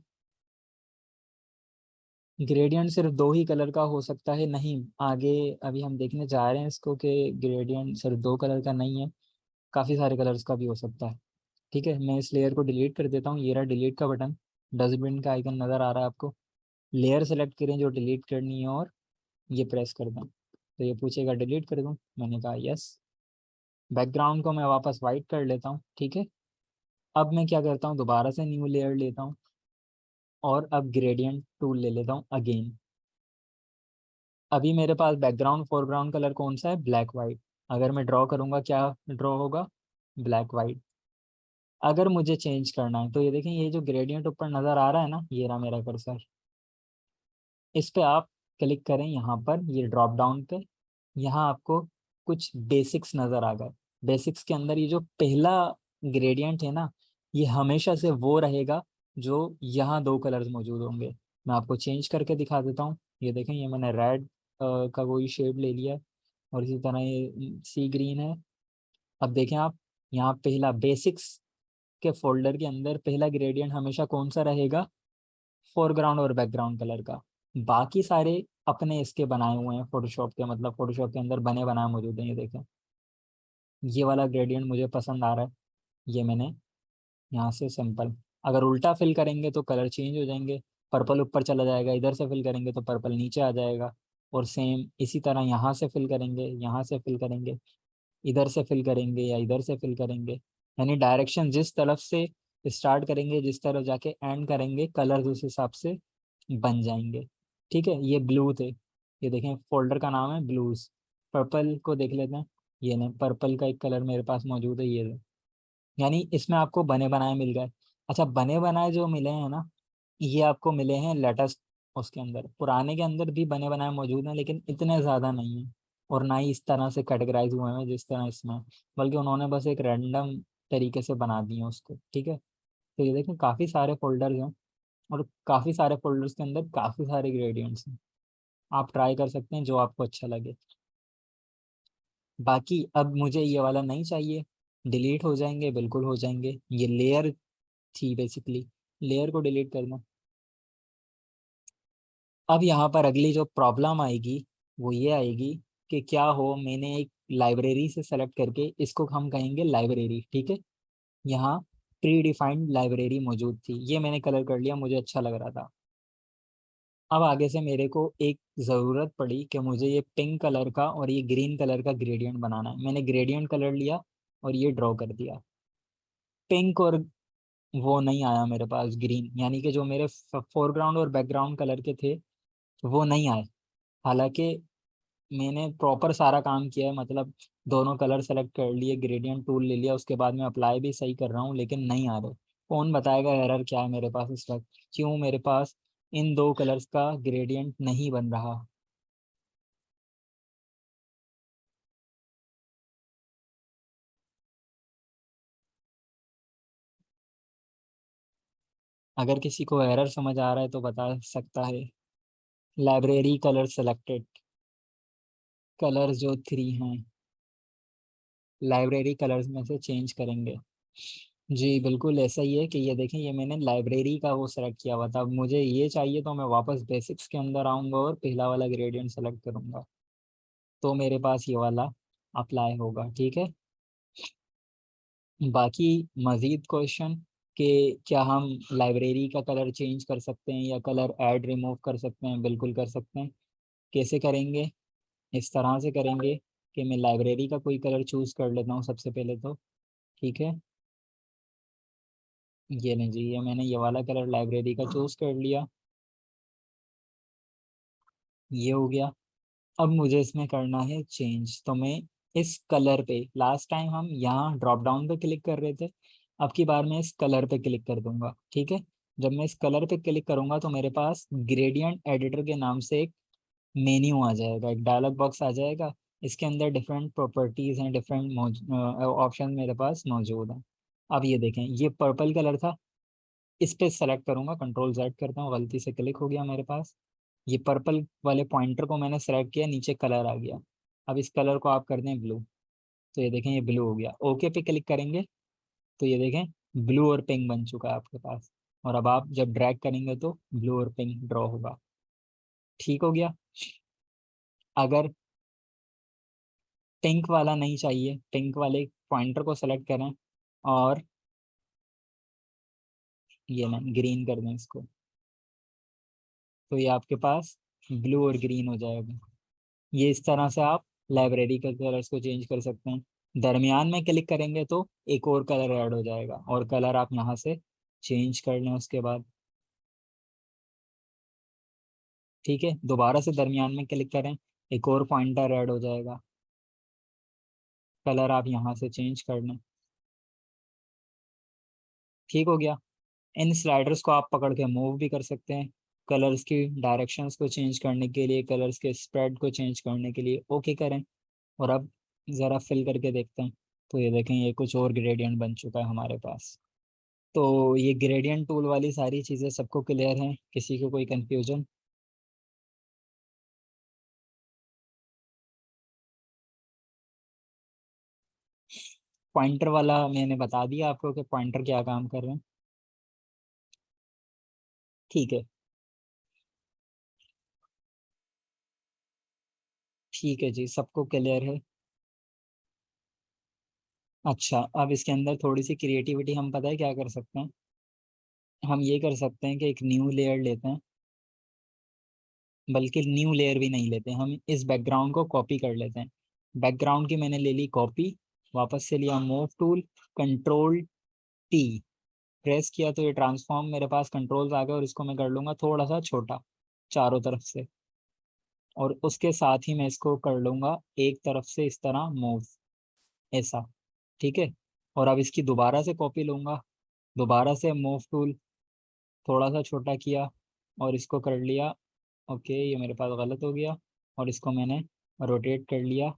Speaker 1: ग्रेडियंट सिर्फ दो ही कलर का हो सकता है? नहीं, आगे अभी हम देखने जा रहे हैं इसको कि ग्रेडियंट सिर्फ दो कलर का नहीं है, काफ़ी सारे कलर्स का भी हो सकता है, ठीक है। मैं इस लेयर को डिलीट कर देता हूँ, ये रहा डिलीट का बटन, डस्टबिन का आइकन नज़र आ रहा है आपको। लेयर सेलेक्ट करें जो डिलीट करनी है और ये प्रेस कर दें, तो ये पूछेगा डिलीट कर दूँ, मैंने कहा यस। बैकग्राउंड को मैं वापस वाइट कर लेता हूँ, ठीक है। अब मैं क्या करता हूँ, दोबारा से न्यू लेयर लेता हूँ और अब ग्रेडियंट टूल ले लेता हूँ अगेन। अभी मेरे पास बैकग्राउंड फोरग्राउंड कलर कौन सा है? Black white. अगर मैं ड्रॉ करूँगा क्या ड्रॉ होगा? Black white. अगर मुझे चेंज करना है तो ये देखें ये जो ग्रेडियंट ऊपर नज़र आ रहा है ना, ये रहा मेरा कर्सर, इस पे आप क्लिक करें यहाँ पर, ये ड्रॉप डाउन पे, यहाँ आपको कुछ बेसिक्स नज़र आ गए। बेसिक्स के अंदर ये जो पहला ग्रेडियंट है ना, ये हमेशा से वो रहेगा जो यहाँ दो कलर्स मौजूद होंगे। मैं आपको चेंज करके दिखा देता हूँ। ये देखें ये मैंने रेड का कोई शेड ले लिया है और इसी तरह ये सी ग्रीन है। अब देखें आप, यहाँ पहला बेसिक्स के फोल्डर के अंदर पहला ग्रेडियंट हमेशा कौन सा रहेगा? फोरग्राउंड और बैकग्राउंड कलर का। बाकी सारे अपने इसके बनाए हुए हैं फोटोशॉप के, मतलब फोटोशॉप के अंदर बने बनाए मौजूद हैं। ये देखें ये वाला ग्रेडियंट मुझे पसंद आ रहा है, ये मैंने यहाँ से सिंपल, अगर उल्टा फिल करेंगे तो कलर चेंज हो जाएंगे, पर्पल ऊपर चला जाएगा, इधर से फिल करेंगे तो पर्पल नीचे आ जाएगा। और सेम इसी तरह यहाँ से फिल करेंगे, यहाँ से फिल करेंगे, इधर से फिल करेंगे या इधर से फिल करेंगे, यानी डायरेक्शन जिस तरफ से स्टार्ट करेंगे जिस तरफ जाके एंड करेंगे कलर्स उस हिसाब से बन जाएंगे, ठीक है। ये ब्लू थे, ये देखें फोल्डर का नाम है ब्लूज। पर्पल को देख लेते हैं, ये नहीं, पर्पल का एक कलर मेरे पास मौजूद है, ये है। यानी इसमें आपको बने बनाए मिल गए। अच्छा, बने बनाए जो मिले हैं ना, ये आपको मिले हैं लेटेस्ट, उसके अंदर पुराने के अंदर भी बने बनाए मौजूद हैं लेकिन इतने ज़्यादा नहीं है, और ना ही इस तरह से कैटेगराइज हुए हैं जिस तरह इसमें, बल्कि उन्होंने बस एक रैंडम तरीके से बना दिए उसको, ठीक है। तो ये देखें काफ़ी सारे फोल्डर्स हैं और काफ़ी सारे फोल्डर्स के अंदर काफ़ी सारे ग्रेडियंट्स हैं। आप ट्राई कर सकते हैं जो आपको अच्छा लगे। बाकी अब मुझे ये वाला नहीं चाहिए, डिलीट हो जाएंगे, बिल्कुल हो जाएंगे। ये लेयर थी बेसिकली, लेयर को डिलीट करना। अब यहाँ पर अगली जो प्रॉब्लम आएगी वो ये आएगी कि क्या हो, मैंने एक लाइब्रेरी से सेलेक्ट करके इसको हम कहेंगे लाइब्रेरी, ठीक है। यहाँ प्री डिफाइंड लाइब्रेरी मौजूद थी, ये मैंने कलर कर लिया, मुझे अच्छा लग रहा था। अब आगे से मेरे को एक ज़रूरत पड़ी कि मुझे ये पिंक कलर का और ये ग्रीन कलर का ग्रेडियंट बनाना है। मैंने ग्रेडियंट कलर लिया और ये ड्रॉ कर दिया। पिंक और वो नहीं आया मेरे पास ग्रीन, यानी कि जो मेरे फोरग्राउंड और बैकग्राउंड कलर के थे वो नहीं आए। हालांकि मैंने प्रॉपर सारा काम किया है, मतलब दोनों कलर सेलेक्ट कर लिए, ग्रेडियंट टूल ले लिया, उसके बाद मैं अप्लाई भी सही कर रहा हूँ लेकिन नहीं आ रहे। कौन बताएगा एरर क्या है मेरे पास इस वक्त, क्यों मेरे पास इन दो कलर्स का ग्रेडियंट नहीं बन रहा। अगर किसी को एरर समझ आ रहा है तो बता सकता है। लाइब्रेरी कलर सेलेक्टेड, कलर जो 3 हैं लाइब्रेरी कलर्स में से चेंज करेंगे। जी बिल्कुल ऐसा ही है कि ये देखें, ये मैंने लाइब्रेरी का वो सेलेक्ट किया हुआ था, अब मुझे ये चाहिए तो मैं वापस बेसिक्स के अंदर आऊंगा और पहला वाला ग्रेडियंट सेलेक्ट करूंगा, तो मेरे पास ये वाला अप्लाई होगा। ठीक है, बाकी मज़ीद क्वेश्चन कि क्या हम लाइब्रेरी का कलर चेंज कर सकते हैं या कलर ऐड रिमूव कर सकते हैं? बिल्कुल कर सकते हैं। कैसे करेंगे? इस तरह से करेंगे कि मैं लाइब्रेरी का कोई कलर चूज़ कर लेता हूँ सबसे पहले तो। ठीक है, ये नहीं जी, ये मैंने ये वाला कलर लाइब्रेरी का चूज़ कर लिया, ये हो गया। अब मुझे इसमें करना है चेंज, तो मैं इस कलर पे, लास्ट टाइम हम यहाँ ड्रॉप डाउन पे क्लिक कर रहे थे, अब की बार मैं इस कलर पे क्लिक कर दूंगा। ठीक है, जब मैं इस कलर पे क्लिक करूंगा तो मेरे पास ग्रेडियंट एडिटर के नाम से एक मेन्यू आ जाएगा, एक डायलॉग बॉक्स आ जाएगा। इसके अंदर डिफरेंट प्रॉपर्टीज हैं, डिफरेंट ऑप्शन मेरे पास मौजूद हैं। अब ये देखें, ये पर्पल कलर था, इस पे सेलेक्ट करूंगा, कंट्रोल जेड करता हूँ, गलती से क्लिक हो गया मेरे पास। ये पर्पल वाले पॉइंटर को मैंने सेलेक्ट किया, नीचे कलर आ गया। अब इस कलर को आप कर दें ब्लू, तो ये देखें ये ब्लू हो गया। ओके पे क्लिक करेंगे तो ये देखें ब्लू और पिंक बन चुका है आपके पास, और अब आप जब ड्रैग करेंगे तो ब्लू और पिंक ड्रॉ होगा। ठीक हो गया। अगर पिंक वाला नहीं चाहिए, पिंक वाले पॉइंटर को सेलेक्ट करें और ये ना ग्रीन कर दें इसको, तो ये आपके पास ब्लू और ग्रीन हो जाएगा। ये इस तरह से आप लाइब्रेरी के कलर्स को चेंज कर सकते हैं। दरमियान में क्लिक करेंगे तो एक और कलर ऐड हो जाएगा, और कलर आप यहाँ से चेंज कर लें उसके बाद। ठीक है, दोबारा से दरमियान में क्लिक करें, एक और पॉइंटर ऐड हो जाएगा, कलर आप यहाँ से चेंज कर लें। ठीक हो गया। इन स्लाइडर्स को आप पकड़ के मूव भी कर सकते हैं, कलर्स की डायरेक्शंस को चेंज करने के लिए, कलर्स के स्प्रेड को चेंज करने के लिए। ओके करें, और अब ज़रा फिल करके देखते हैं, तो ये देखें ये कुछ और ग्रेडियंट बन चुका है हमारे पास। तो ये ग्रेडियंट टूल वाली सारी चीज़ें सबको क्लियर हैं? किसी को कोई कंफ्यूजन? पॉइंटर वाला मैंने बता दिया आपको कि पॉइंटर क्या काम कर रहे हैं। ठीक है, ठीक है जी, सबको क्लियर है। अच्छा, अब इसके अंदर थोड़ी सी क्रिएटिविटी हम पता है क्या कर सकते हैं, हम ये कर सकते हैं कि एक न्यू लेयर लेते हैं, बल्कि न्यू लेयर भी नहीं लेते, हम इस बैकग्राउंड को कॉपी कर लेते हैं। बैकग्राउंड की मैंने ले ली कॉपी, वापस से लिया move tool, control T press किया तो ये ट्रांसफॉर्म मेरे पास कंट्रोल्स आ गए, और इसको मैं कर लूंगा थोड़ा सा छोटा चारों तरफ से, और उसके साथ ही मैं इसको कर लूंगा एक तरफ से इस तरह मूव, ऐसा। ठीक है, और अब इसकी दोबारा से कॉपी लूंगा, दोबारा से मूव टूल, थोड़ा सा छोटा किया और इसको कर लिया। ओके, ये मेरे पास गलत हो गया, और इसको मैंने रोटेट कर लिया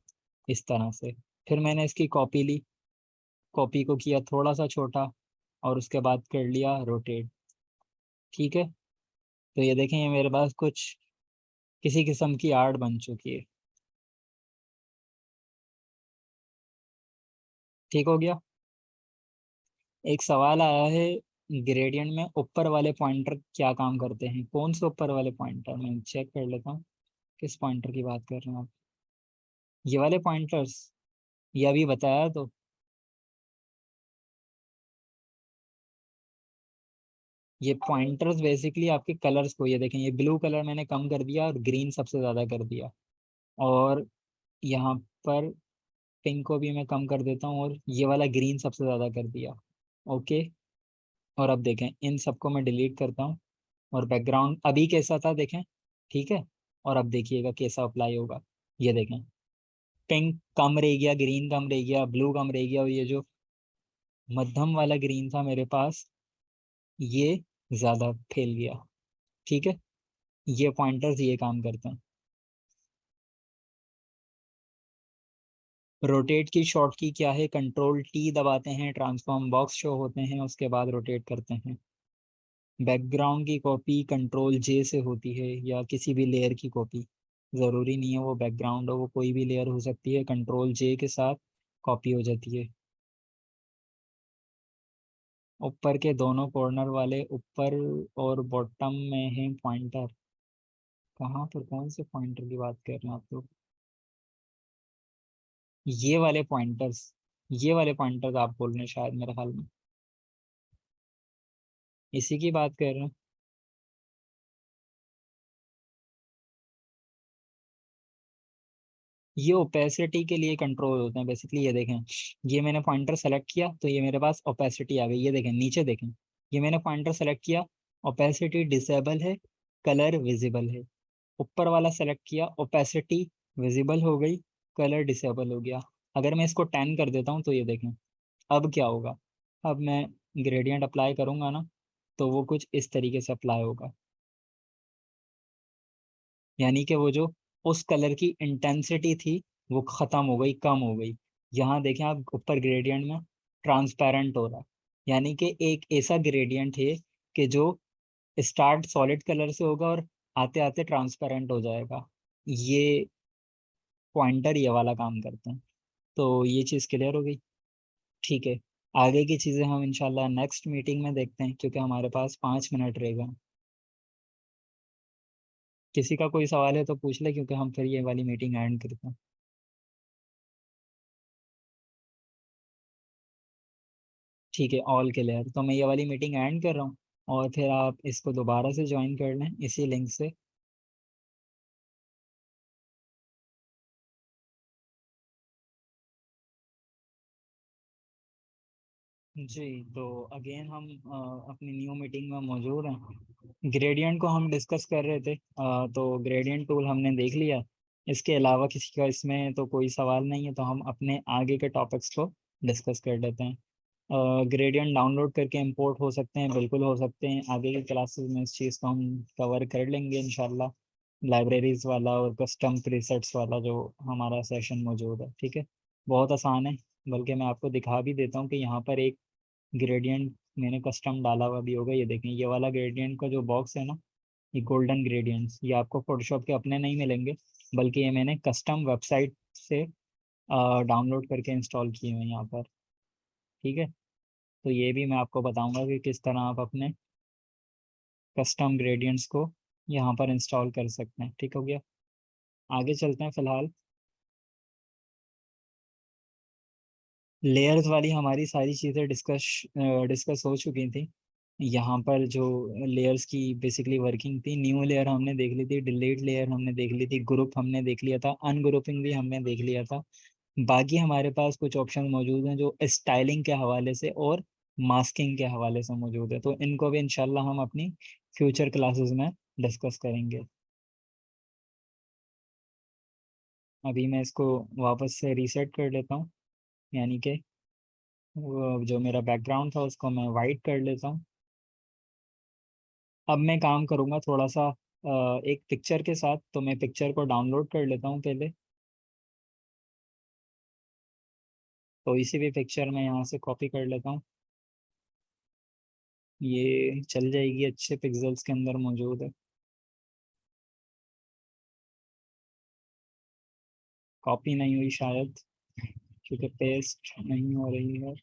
Speaker 1: इस तरह से। फिर मैंने इसकी कॉपी ली, कॉपी को किया थोड़ा सा छोटा, और उसके बाद कर लिया रोटेट। ठीक है, तो ये देखें ये मेरे पास कुछ किसी किस्म की आर्ट बन चुकी है। ठीक हो गया। एक सवाल आया है, ग्रेडियंट में ऊपर वाले पॉइंटर क्या काम करते हैं? कौन से ऊपर वाले पॉइंटर? मैं चेक कर लेता हूँ, किस पॉइंटर की बात कर रहे हैं आप? ये वाले पॉइंटर्स, ये अभी बताया तो। ये पॉइंटर्स बेसिकली आपके कलर्स को, ये देखें ये ब्लू कलर मैंने कम कर दिया और ग्रीन सबसे ज़्यादा कर दिया, और यहाँ पर पिंक को भी मैं कम कर देता हूँ, और ये वाला ग्रीन सबसे ज़्यादा कर दिया। ओके, और अब देखें इन सबको मैं डिलीट करता हूँ, और बैकग्राउंड अभी कैसा था देखें। ठीक है, और अब देखिएगा कैसा अप्लाई होगा, ये देखें पिंक कम रह गया, ग्रीन कम रह गया, ब्लू कम रह गया, और ये जो मध्यम वाला ग्रीन था मेरे पास, ये ज्यादा फैल गया। ठीक है, ये पॉइंटर्स ये काम करते हैं। रोटेट की शॉर्ट की क्या है, कंट्रोल टी दबाते हैं, ट्रांसफॉर्म बॉक्स शो होते हैं, उसके बाद रोटेट करते हैं। बैकग्राउंड की कॉपी कंट्रोल जे से होती है, या किसी भी लेयर की कॉपी, ज़रूरी नहीं है वो बैकग्राउंड हो, वो कोई भी लेयर हो सकती है, कंट्रोल जे के साथ कॉपी हो जाती है। ऊपर के दोनों कॉर्नर वाले, ऊपर और बॉटम में है पॉइंटर। कहाँ पर, कौन से पॉइंटर की बात कर रहे हैं आप लोग? ये वाले पॉइंटर्स, ये वाले पॉइंटर्स आप बोल रहे हैं शायद, मेरे ख्याल में इसी की बात कर रहे हैं। ये ओपेसिटी के लिए कंट्रोल होते हैं बेसिकली। ये देखें, ये मैंने पॉइंटर सेलेक्ट किया तो ये मेरे पास ओपेसिटी आ गई। ये देखें नीचे देखें, ये मैंने पॉइंटर सेलेक्ट किया, ओपेसिटी डिसेबल है, कलर विजिबल है। ऊपर वाला सेलेक्ट किया, ओपेसिटी विजिबल हो गई, कलर डिसेबल हो गया। अगर मैं इसको 10 कर देता हूँ तो ये देखें, अब क्या होगा। अब मैं ग्रेडियंट अप्लाई करूंगा ना, तो वो कुछ इस तरीके से अप्लाई होगा, यानी कि वो जो उस कलर की इंटेंसिटी थी वो खत्म हो गई, कम हो गई। यहाँ देखें आप ऊपर ग्रेडियंट में ट्रांसपेरेंट हो रहा है, यानी कि एक ऐसा ग्रेडियंट है कि जो स्टार्ट सॉलिड कलर से होगा और आते आते ट्रांसपेरेंट हो जाएगा। ये पॉइंटर ये वाला काम करते हैं। तो ये चीज़ क्लियर हो गई। ठीक है, आगे की चीज़ें हम इंशाल्लाह नेक्स्ट मीटिंग में देखते हैं, क्योंकि हमारे पास 5 मिनट रहेगा। किसी का कोई सवाल है तो पूछ ले, क्योंकि हम फिर ये वाली मीटिंग एंड करते हैं। ठीक है, ऑल क्लियर, तो मैं ये वाली मीटिंग एंड कर रहा हूँ, और फिर आप इसको दोबारा से ज्वाइन कर लें इसी लिंक से। जी, तो अगेन हम अपनी न्यू मीटिंग में मौजूद हैं। ग्रेडियंट को हम डिस्कस कर रहे थे, तो ग्रेडियंट टूल हमने देख लिया। इसके अलावा किसी का इसमें तो कोई सवाल नहीं है, तो हम अपने आगे के टॉपिक्स को डिस्कस कर लेते हैं। ग्रेडियंट डाउनलोड करके इंपोर्ट हो सकते हैं, बिल्कुल हो सकते हैं। आगे की क्लासेस में इस चीज़ को हम कवर कर लेंगे इंशाल्लाह। लाइब्रेरीज वाला और कस्टम प्रीसेट्स वाला जो हमारा सेशन मौजूद है, ठीक है, बहुत आसान है। बल्कि मैं आपको दिखा भी देता हूँ कि यहाँ पर एक ग्रेडियंट मैंने कस्टम डाला हुआ भी होगा। ये देखें, ये वाला ग्रेडियंट का जो बॉक्स है ना, ये गोल्डन ग्रेडियंट्स, ये आपको फोटोशॉप के अपने नहीं मिलेंगे, बल्कि ये मैंने कस्टम वेबसाइट से डाउनलोड करके इंस्टॉल किए हुए हैं यहाँ पर। ठीक है, तो ये भी मैं आपको बताऊंगा कि किस तरह आप अपने कस्टम ग्रेडियंट्स को यहाँ पर इंस्टॉल कर सकते हैं। ठीक हो गया, आगे चलते हैं। फिलहाल लेयर्स वाली हमारी सारी चीज़ें डिस्कस हो चुकी थी। यहाँ पर जो लेयर्स की बेसिकली वर्किंग थी, न्यू लेयर हमने देख ली थी, डिलीट लेयर हमने देख ली थी, ग्रुप हमने देख लिया था, अनग्रुपिंग भी हमने देख लिया था। बाकी हमारे पास कुछ ऑप्शन मौजूद हैं जो स्टाइलिंग के हवाले से और मास्किंग के हवाले से मौजूद है, तो इनको भी इंशाल्लाह हम अपनी फ्यूचर क्लासेस में डिस्कस करेंगे। अभी मैं इसको वापस से रीसेट कर लेता हूँ, यानी कि वो जो मेरा बैकग्राउंड था उसको मैं वाइट कर लेता हूँ। अब मैं काम करूँगा थोड़ा सा एक पिक्चर के साथ, तो मैं पिक्चर को डाउनलोड कर लेता हूँ पहले। तो इसी भी पिक्चर में यहाँ से कॉपी कर लेता हूँ। ये चल जाएगी, अच्छे पिक्सल्स के अंदर मौजूद है। कॉपी नहीं हुई शायद, क्योंकि पेस्ट नहीं हो रही है।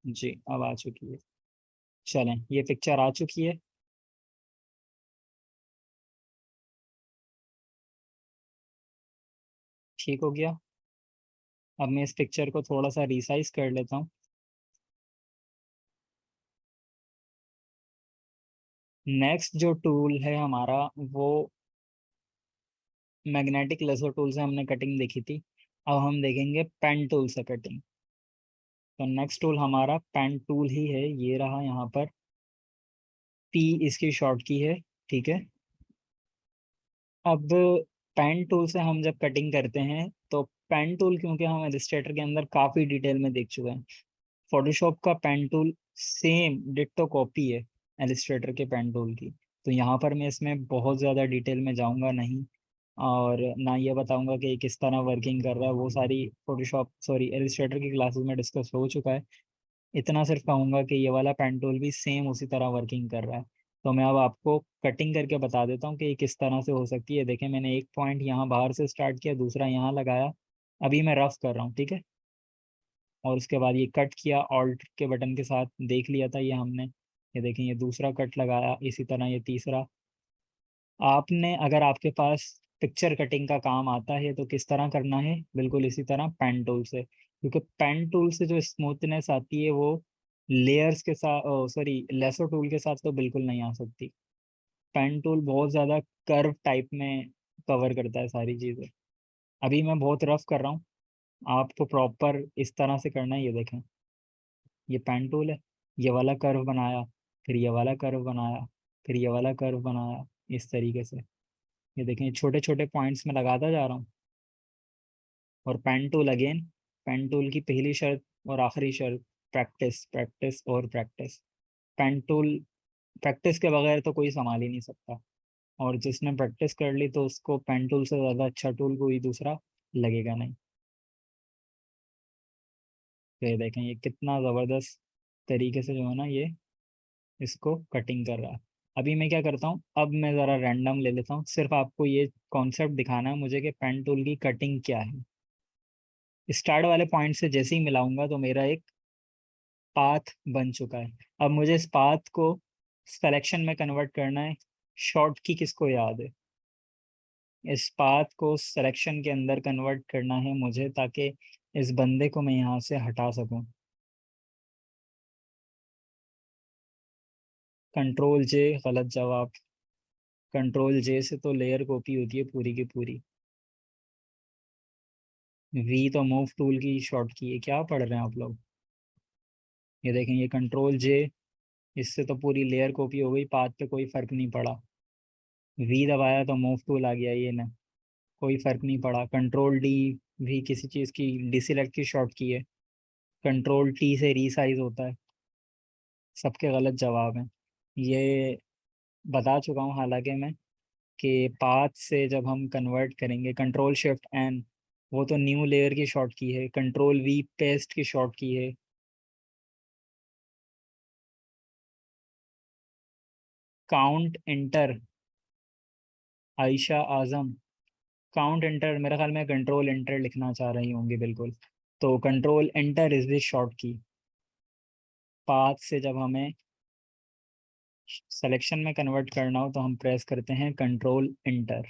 Speaker 1: जी, अब आ चुकी है। चलें, ये पिक्चर आ चुकी है। ठीक हो गया। अब मैं इस पिक्चर को थोड़ा सा रिसाइज कर लेता हूँ। नेक्स्ट जो टूल है हमारा, वो मैग्नेटिक लेसर टूल से हमने कटिंग देखी थी। अब हम देखेंगे पेन टूल से कटिंग। तो नेक्स्ट टूल हमारा पेन टूल ही है, ये रहा यहाँ पर। पी इसकी शॉर्ट की है, ठीक है। अब पेन टूल से हम जब कटिंग करते हैं तो पेन टूल, क्योंकि हम इलस्ट्रेटर के अंदर काफ़ी डिटेल में देख चुके हैं, फोटोशॉप का pen tool same ditto copy है इलस्ट्रेटर के पेन टूल की। तो यहाँ पर मैं इसमें बहुत ज़्यादा डिटेल में जाऊँगा नहीं, और ना ये बताऊँगा कि किस तरह वर्किंग कर रहा है, वो सारी फोटोशॉप सॉरी इलस्ट्रेटर की क्लासेस में डिस्कस हो चुका है। इतना सिर्फ कहूँगा कि ये वाला पेन टूल भी सेम उसी तरह वर्किंग कर रहा है। तो मैं अब आपको कटिंग करके बता देता हूँ कि ये किस तरह से हो सकती है। देखें, मैंने एक पॉइंट यहाँ बाहर से स्टार्ट किया, दूसरा यहाँ लगाया, अभी मैं रफ कर रहा हूँ, ठीक है। और उसके बाद ये कट किया, ऑल्ट के बटन के साथ देख लिया था ये हमने। ये देखें, ये दूसरा कट लगाया, इसी तरह ये तीसरा। आपने, अगर आपके पास पिक्चर कटिंग का काम आता है तो किस तरह करना है, बिल्कुल इसी तरह पेन टूल से, क्योंकि पेन टूल से जो स्मूथनेस आती है वो लेयर्स के साथ, सॉरी लेसो टूल के साथ तो बिल्कुल नहीं आ सकती। पेन टूल बहुत ज़्यादा कर्व टाइप में कवर करता है सारी चीज़ें। अभी मैं बहुत रफ कर रहा हूँ, आपको प्रॉपर इस तरह से करना है। ये देखें, ये पेन टूल है, ये वाला कर्व बनाया, फिर ये वाला कर्व बनाया, फिर ये वाला कर्व बनाया, इस तरीके से। ये देखें, छोटे छोटे पॉइंट्स में लगाता जा रहा हूँ। और pen tool again, pen tool की पहली शर्त और आखिरी शर्त, प्रैक्टिस प्रैक्टिस और प्रैक्टिस। पेन टूल प्रैक्टिस के बगैर तो कोई संभाल ही नहीं सकता, और जिसने प्रैक्टिस कर ली तो उसको पेन टूल से ज़्यादा अच्छा टूल कोई दूसरा लगेगा नहीं। तो ये देखें, ये कितना ज़बरदस्त तरीके से जो है ना ये इसको कटिंग कर रहा है। अभी मैं क्या करता हूँ, अब मैं ज़रा रैंडम ले लेता हूँ, सिर्फ आपको ये कॉन्सेप्ट दिखाना है मुझे कि पेन टूल की कटिंग क्या है। स्टार्ट वाले पॉइंट से जैसे ही मिलाऊंगा तो मेरा एक पाथ बन चुका है। अब मुझे इस पाथ को सिलेक्शन में कन्वर्ट करना है। शॉर्ट की किसको याद है? इस पाथ को सिलेक्शन के अंदर कन्वर्ट करना है मुझे, ताकि इस बंदे को मैं यहाँ से हटा सकूं। कंट्रोल जे, गलत जवाब। कंट्रोल जे से तो लेयर कॉपी होती है पूरी की पूरी। वी तो मूव टूल की शॉर्ट की है, क्या पढ़ रहे हैं आप लोग? ये देखें, ये कंट्रोल जे, इससे तो पूरी लेयर कॉपी हो गई, पाथ पे कोई फर्क नहीं पड़ा। वी दबाया तो मूव टूल आ गया, ये ना, कोई फर्क नहीं पड़ा। कंट्रोल डी भी किसी चीज़ की डिसेलेक्ट की शॉर्ट की है। कंट्रोल टी से रीसाइज होता है। सबके गलत जवाब हैं। ये बता चुका हूँ हालांकि मैं, कि पाथ से जब हम कन्वर्ट करेंगे, कंट्रोल शिफ्ट एन, वो तो न्यू लेयर की शॉर्ट की है। कंट्रोल वी पेस्ट की शॉर्ट की है। काउंट एंटर, आयशा आजम। काउंट एंटर, मेरे ख्याल में कंट्रोल एंटर लिखना चाह रही होंगी, बिल्कुल। तो control enter is the short की। पाथ से जब हमें सिलेक्शन में कन्वर्ट करना हो तो हम प्रेस करते हैं कंट्रोल एंटर।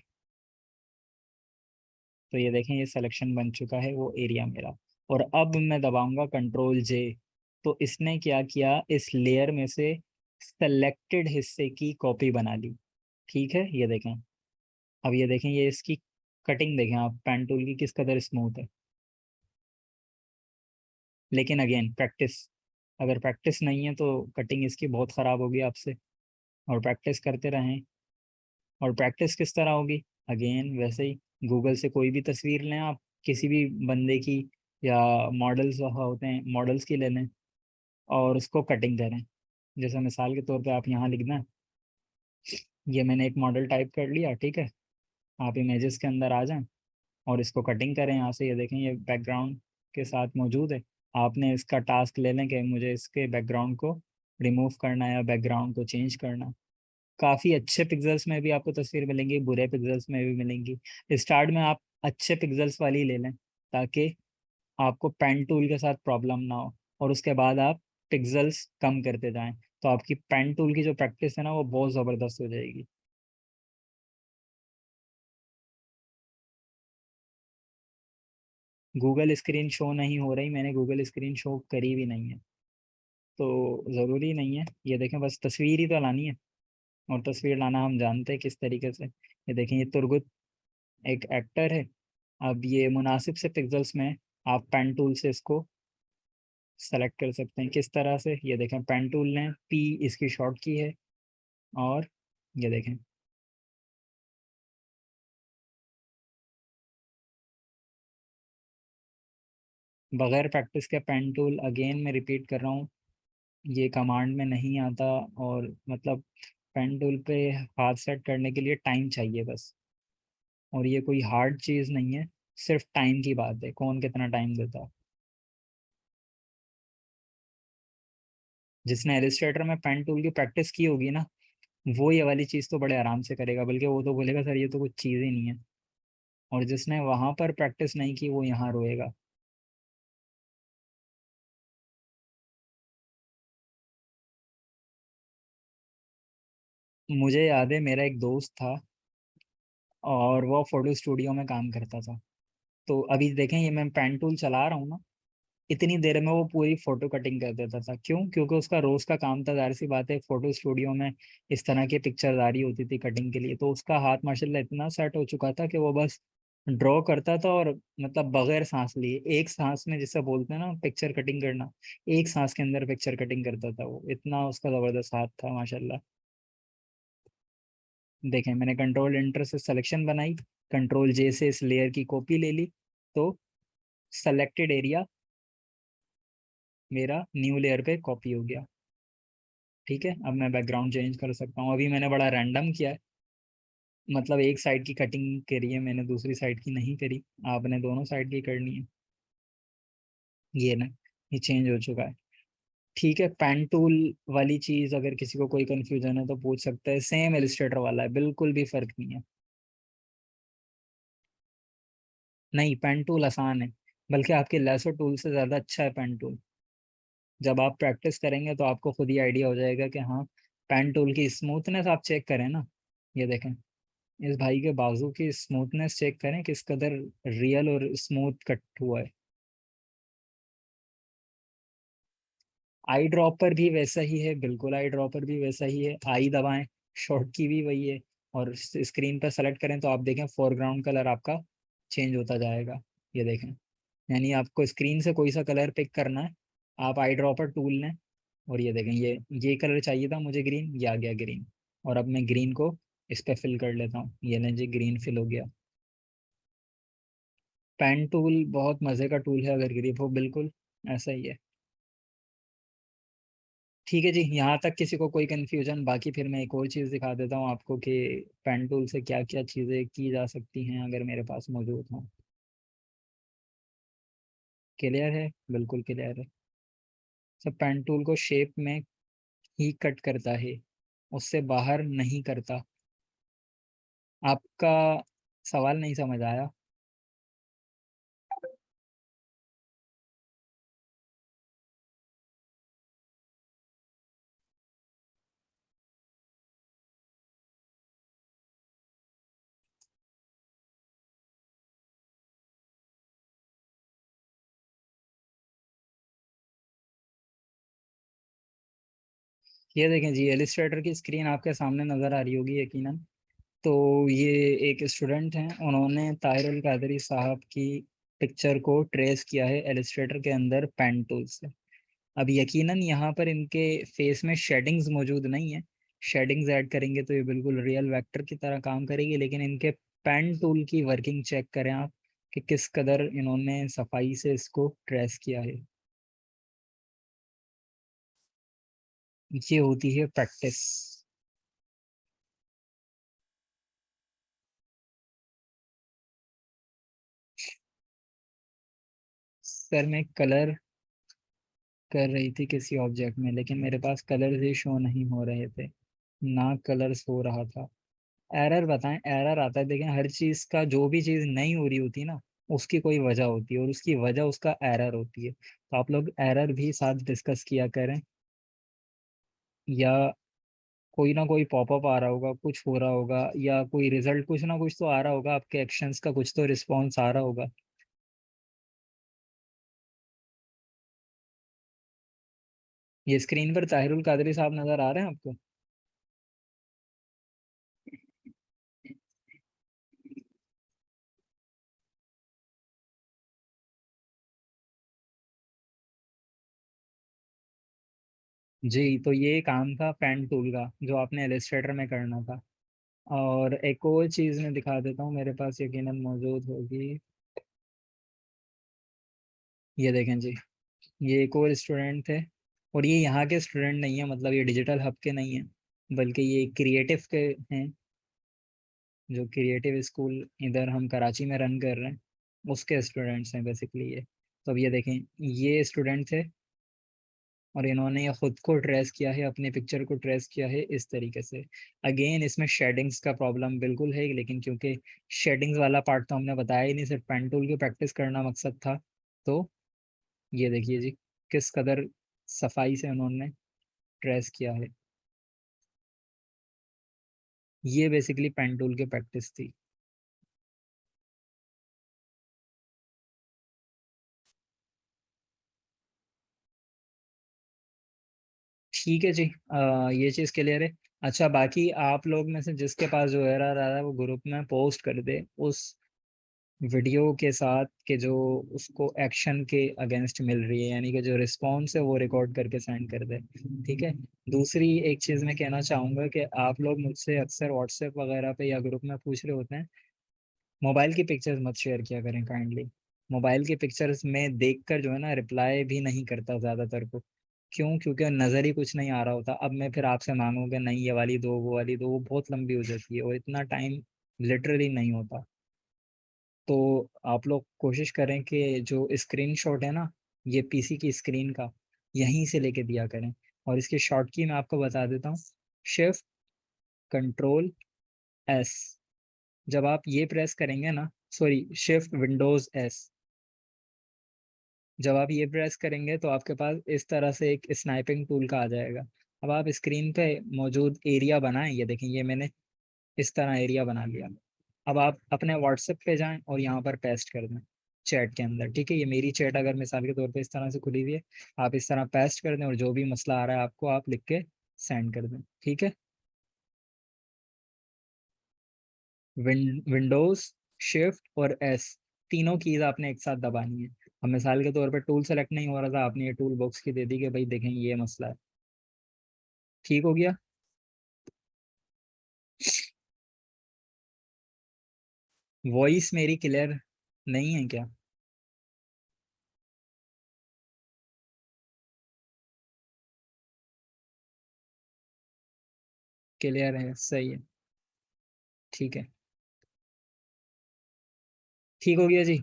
Speaker 1: तो ये देखें, ये सिलेक्शन बन चुका है वो एरिया मेरा। और अब मैं दबाऊंगा कंट्रोल जे, तो इसने क्या किया, इस लेयर में से सेलेक्टेड हिस्से की कॉपी बना ली। ठीक है, ये देखें। अब ये देखें, ये इसकी कटिंग देखें आप, पेन टूल की किस कदर स्मूथ है। लेकिन अगेन प्रैक्टिस, अगर प्रैक्टिस नहीं है तो कटिंग इसकी बहुत ख़राब होगी आपसे। और प्रैक्टिस करते रहें। और प्रैक्टिस किस तरह होगी? अगेन वैसे ही, गूगल से कोई भी तस्वीर लें आप, किसी भी बंदे की, या मॉडल्स होते हैं, मॉडल्स की ले लें, और उसको कटिंग करें। जैसे मिसाल के तौर पे आप यहाँ लिखना, ये मैंने एक मॉडल टाइप कर लिया, ठीक है। आप इमेजेस के अंदर आ जाएं और इसको कटिंग करें यहाँ से। ये देखें, ये बैकग्राउंड के साथ मौजूद है। आपने इसका टास्क ले लें कि मुझे इसके बैकग्राउंड को रिमूव करना है या बैकग्राउंड को चेंज करना है। काफ़ी अच्छे पिक्सल्स में भी आपको तस्वीर मिलेंगी, बुरे पिक्सल्स में भी मिलेंगी। स्टार्ट में आप अच्छे पिक्सल्स वाली ले लें, ताकि आपको पेन टूल के साथ प्रॉब्लम ना हो। और उसके बाद आप पिक्सल्स कम करते जाएं, तो आपकी पेन टूल की जो प्रैक्टिस है ना वो बहुत ज़बरदस्त हो जाएगी। गूगल स्क्रीन शो नहीं हो रही, मैंने गूगल स्क्रीन शो करी भी नहीं है, तो ज़रूरी नहीं है। ये देखें, बस तस्वीर ही तो लानी है, और तस्वीर लाना हम जानते हैं किस तरीके से। ये देखें, ये तुरगुत एक एक्टर है। अब ये मुनासिब से पिक्सल्स में आप पेन टूल से इसको सेलेक्ट कर सकते हैं। किस तरह से? ये देखें, पेन टूल ने पी इसकी शॉर्ट की है, और ये देखें, बगैर प्रैक्टिस के पेन टूल, अगेन मैं रिपीट कर रहा हूँ, ये कमांड में नहीं आता। और मतलब पेन टूल पे हाथ सेट करने के लिए टाइम चाहिए बस। और ये कोई हार्ड चीज़ नहीं है, सिर्फ टाइम की बात है, कौन कितना टाइम देता है। जिसने एलिस्ट्रेटर में पेन टूल की प्रैक्टिस की होगी ना, वो ये वाली चीज़ तो बड़े आराम से करेगा, बल्कि वो तो बोलेगा सर ये तो कुछ चीज़ ही नहीं है। और जिसने वहां पर प्रैक्टिस नहीं की वो यहाँ रोएगा। मुझे याद है, मेरा एक दोस्त था और वो फोटो स्टूडियो में काम करता था। तो अभी देखें, ये मैं पेन टूल चला रहा हूँ ना, इतनी देर में वो पूरी फोटो कटिंग कर देता था। क्यों? क्योंकि उसका रोज का काम था, जाहिर सी बात है, फोटो स्टूडियो में इस तरह की पिक्चरदारी होती थी कटिंग के लिए। तो उसका हाथ माशाल्लाह इतना सेट हो चुका था कि वो बस ड्रॉ करता था, और मतलब बगैर सांस लिए, एक सांस में, जिसे बोलते हैं ना पिक्चर कटिंग करना, एक सांस के अंदर पिक्चर कटिंग करता था वो, इतना उसका जबरदस्त हाथ था माशाल्लाह। देखें, मैंने कंट्रोल एंटर से सिलेक्शन बनाई, कंट्रोल जे से इस लेयर की कॉपी ले ली, तो सेलेक्टेड एरिया मेरा न्यू लेयर पे कॉपी हो गया। ठीक है, अब मैं बैकग्राउंड चेंज कर सकता हूँ। अभी मैंने बड़ा रैंडम किया है, मतलब एक साइड की कटिंग करी है मैंने, दूसरी साइड की नहीं करी। आपने दोनों साइड की करनी है। ये ना, ये चेंज हो चुका है। ठीक है, पेन टूल वाली चीज अगर किसी को कोई कंफ्यूजन है तो पूछ सकता है, सेम इलिस्ट्रेटर वाला है, बिल्कुल भी फर्क नहीं है। नहीं, पेन टूल आसान है, बल्कि आपके लेसर टूल से ज़्यादा अच्छा है पेन टूल। जब आप प्रैक्टिस करेंगे तो आपको खुद ही आइडिया हो जाएगा कि हाँ, पेन टूल की स्मूथनेस आप चेक करें ना, ये देखें, इस भाई के बाजू की स्मूथनेस चेक करें किस कदर रियल और स्मूथ कट हुआ है। आई ड्रॉपर भी वैसा ही है, बिल्कुल आई ड्रॉपर भी वैसा ही है। आई दबाएं, शॉर्ट की भी वही है। और स्क्रीन पर सेलेक्ट करें तो आप देखें फोरग्राउंड कलर आपका चेंज होता जाएगा, ये देखें। यानी आपको स्क्रीन से कोई सा कलर पिक करना है, आप आई ड्रॉपर टूल लें, और ये देखें, ये कलर चाहिए था मुझे ग्रीन, ये आ गया ग्रीन। और अब मैं ग्रीन को इस पे फिल कर लेता हूँ, ये लें जी, ग्रीन फिल हो गया। पेन टूल बहुत मज़े का टूल है, अगर ग्रिप हो बिल्कुल ऐसा ही है। ठीक है जी, यहाँ तक किसी को कोई कन्फ्यूजन? बाकी फिर मैं एक और चीज़ दिखा देता हूँ आपको कि पेन टूल से क्या क्या चीज़ें की जा सकती हैं अगर मेरे पास मौजूद हों। क्लियर है? बिल्कुल क्लियर है। सब पेन टूल को शेप में ही कट करता है, उससे बाहर नहीं करता। आपका सवाल नहीं समझ आया। ये देखें जी, एलिस्ट्रेटर की स्क्रीन आपके सामने नज़र आ रही होगी यकीनन। तो ये एक स्टूडेंट हैं, उन्होंने ताहिर अल कादरी साहब की पिक्चर को ट्रेस किया है एलिस्ट्रेटर के अंदर पेन टूल से। अब यकीनन यहाँ पर इनके फेस में शेडिंग्स मौजूद नहीं है। शेडिंग्स ऐड करेंगे तो ये बिल्कुल रियल वेक्टर की तरह काम करेगी, लेकिन इनके पेन टूल की वर्किंग चेक करें आप, कि किस कदर इन्होंने सफाई से इसको ट्रेस किया है। ये होती है प्रैक्टिस। सर मैं कलर कर रही थी किसी ऑब्जेक्ट में, लेकिन मेरे पास कलर्स ही शो नहीं हो रहे थे, ना कलर्स हो रहा था। एरर बताएं? एरर आता है, देखें, हर चीज का, जो भी चीज नहीं हो रही होती ना, उसकी कोई वजह होती है, और उसकी वजह उसका एरर होती है। तो आप लोग एरर भी साथ डिस्कस किया करें, या कोई ना कोई पॉपअप आ रहा होगा, कुछ हो रहा होगा, या कोई रिजल्ट कुछ ना कुछ तो आ रहा होगा, आपके एक्शंस का कुछ तो रिस्पॉन्स आ रहा होगा। ये स्क्रीन पर ताहिरुल कादरी साहब नजर आ रहे हैं आपको? जी, तो ये काम था पेन टूल का जो आपने इलस्ट्रेटर में करना था। और एक और चीज़ मैं दिखा देता हूँ, मेरे पास यकीनन मौजूद होगी। ये देखें जी, ये एक और स्टूडेंट थे, और ये यहाँ के स्टूडेंट नहीं है, मतलब ये डिजिटल हब के नहीं है, बल्कि ये क्रिएटिव के हैं, जो क्रिएटिव स्कूल इधर हम कराची में रन कर रहे हैं उसके स्टूडेंट्स हैं बेसिकली ये। तो अब ये देखें, ये स्टूडेंट थे, और इन्होंने ये खुद को ट्रेस किया है, अपने पिक्चर को ट्रेस किया है इस तरीके से। अगेन इसमें शेडिंग्स का प्रॉब्लम बिल्कुल है, लेकिन क्योंकि शेडिंग्स वाला पार्ट तो हमने बताया ही नहीं, सिर्फ पेन टूल की प्रैक्टिस करना मकसद था। तो ये देखिए जी, किस कदर सफाई से उन्होंने ट्रेस किया है। ये बेसिकली पेन टूल की प्रैक्टिस थी। ठीक है जी, ये चीज़ क्लियर है। अच्छा, बाकी आप लोग में से जिसके पास जो एरर आ रहा है वो ग्रुप में पोस्ट कर दे, उस वीडियो के साथ के जो उसको एक्शन के अगेंस्ट मिल रही है, यानी कि जो रिस्पॉन्स है वो रिकॉर्ड करके सेंड कर दे। ठीक है। दूसरी एक चीज़ मैं कहना चाहूँगा कि आप लोग मुझसे अक्सर व्हाट्सएप वगैरह पे या ग्रुप में पूछ रहे होते हैं, मोबाइल की पिक्चर्स मत शेयर किया करें काइंडली। मोबाइल की पिक्चर्स में देखकर जो है ना रिप्लाई भी नहीं करता ज़्यादातर को। क्यों? क्योंकि नज़र ही कुछ नहीं आ रहा होता। अब मैं फिर आपसे मांगूंगा नहीं ये वाली दो वो वाली दो, वो बहुत लंबी हो जाती है और इतना टाइम लिटरली नहीं होता। तो आप लोग कोशिश करें कि जो स्क्रीनशॉट है ना, ये पीसी की स्क्रीन का, यहीं से लेके दिया करें। और इसकी शॉर्ट की मैं आपको बता देता हूँ, शिफ्ट कंट्रोल एस। जब आप ये प्रेस करेंगे ना, सॉरी, शिफ्ट विंडोज एस, जब आप ये प्रेस करेंगे तो आपके पास इस तरह से एक स्नाइपिंग टूल का आ जाएगा। अब आप स्क्रीन पे मौजूद एरिया बनाएं, ये देखें ये मैंने इस तरह एरिया बना लिया। अब आप अपने व्हाट्सएप पे जाएं और यहाँ पर पेस्ट कर दें चैट के अंदर। ठीक है, ये मेरी चैट अगर मिसाल के तौर पे इस तरह से खुली हुई है, आप इस तरह पेस्ट कर दें और जो भी मसला आ रहा है आपको आप लिख के सेंड कर दें। ठीक है। विंडोज, शिफ्ट और एस, तीनों कीज आपने एक साथ दबानी है। अब मिसाल के तौर पे टूल सेलेक्ट नहीं हो रहा था, आपने ये टूल बॉक्स की दे दी कि भाई देखें ये मसला है। ठीक हो गया। वॉइस मेरी क्लियर नहीं है क्या? क्लियर है, सही है। ठीक है, ठीक हो गया जी।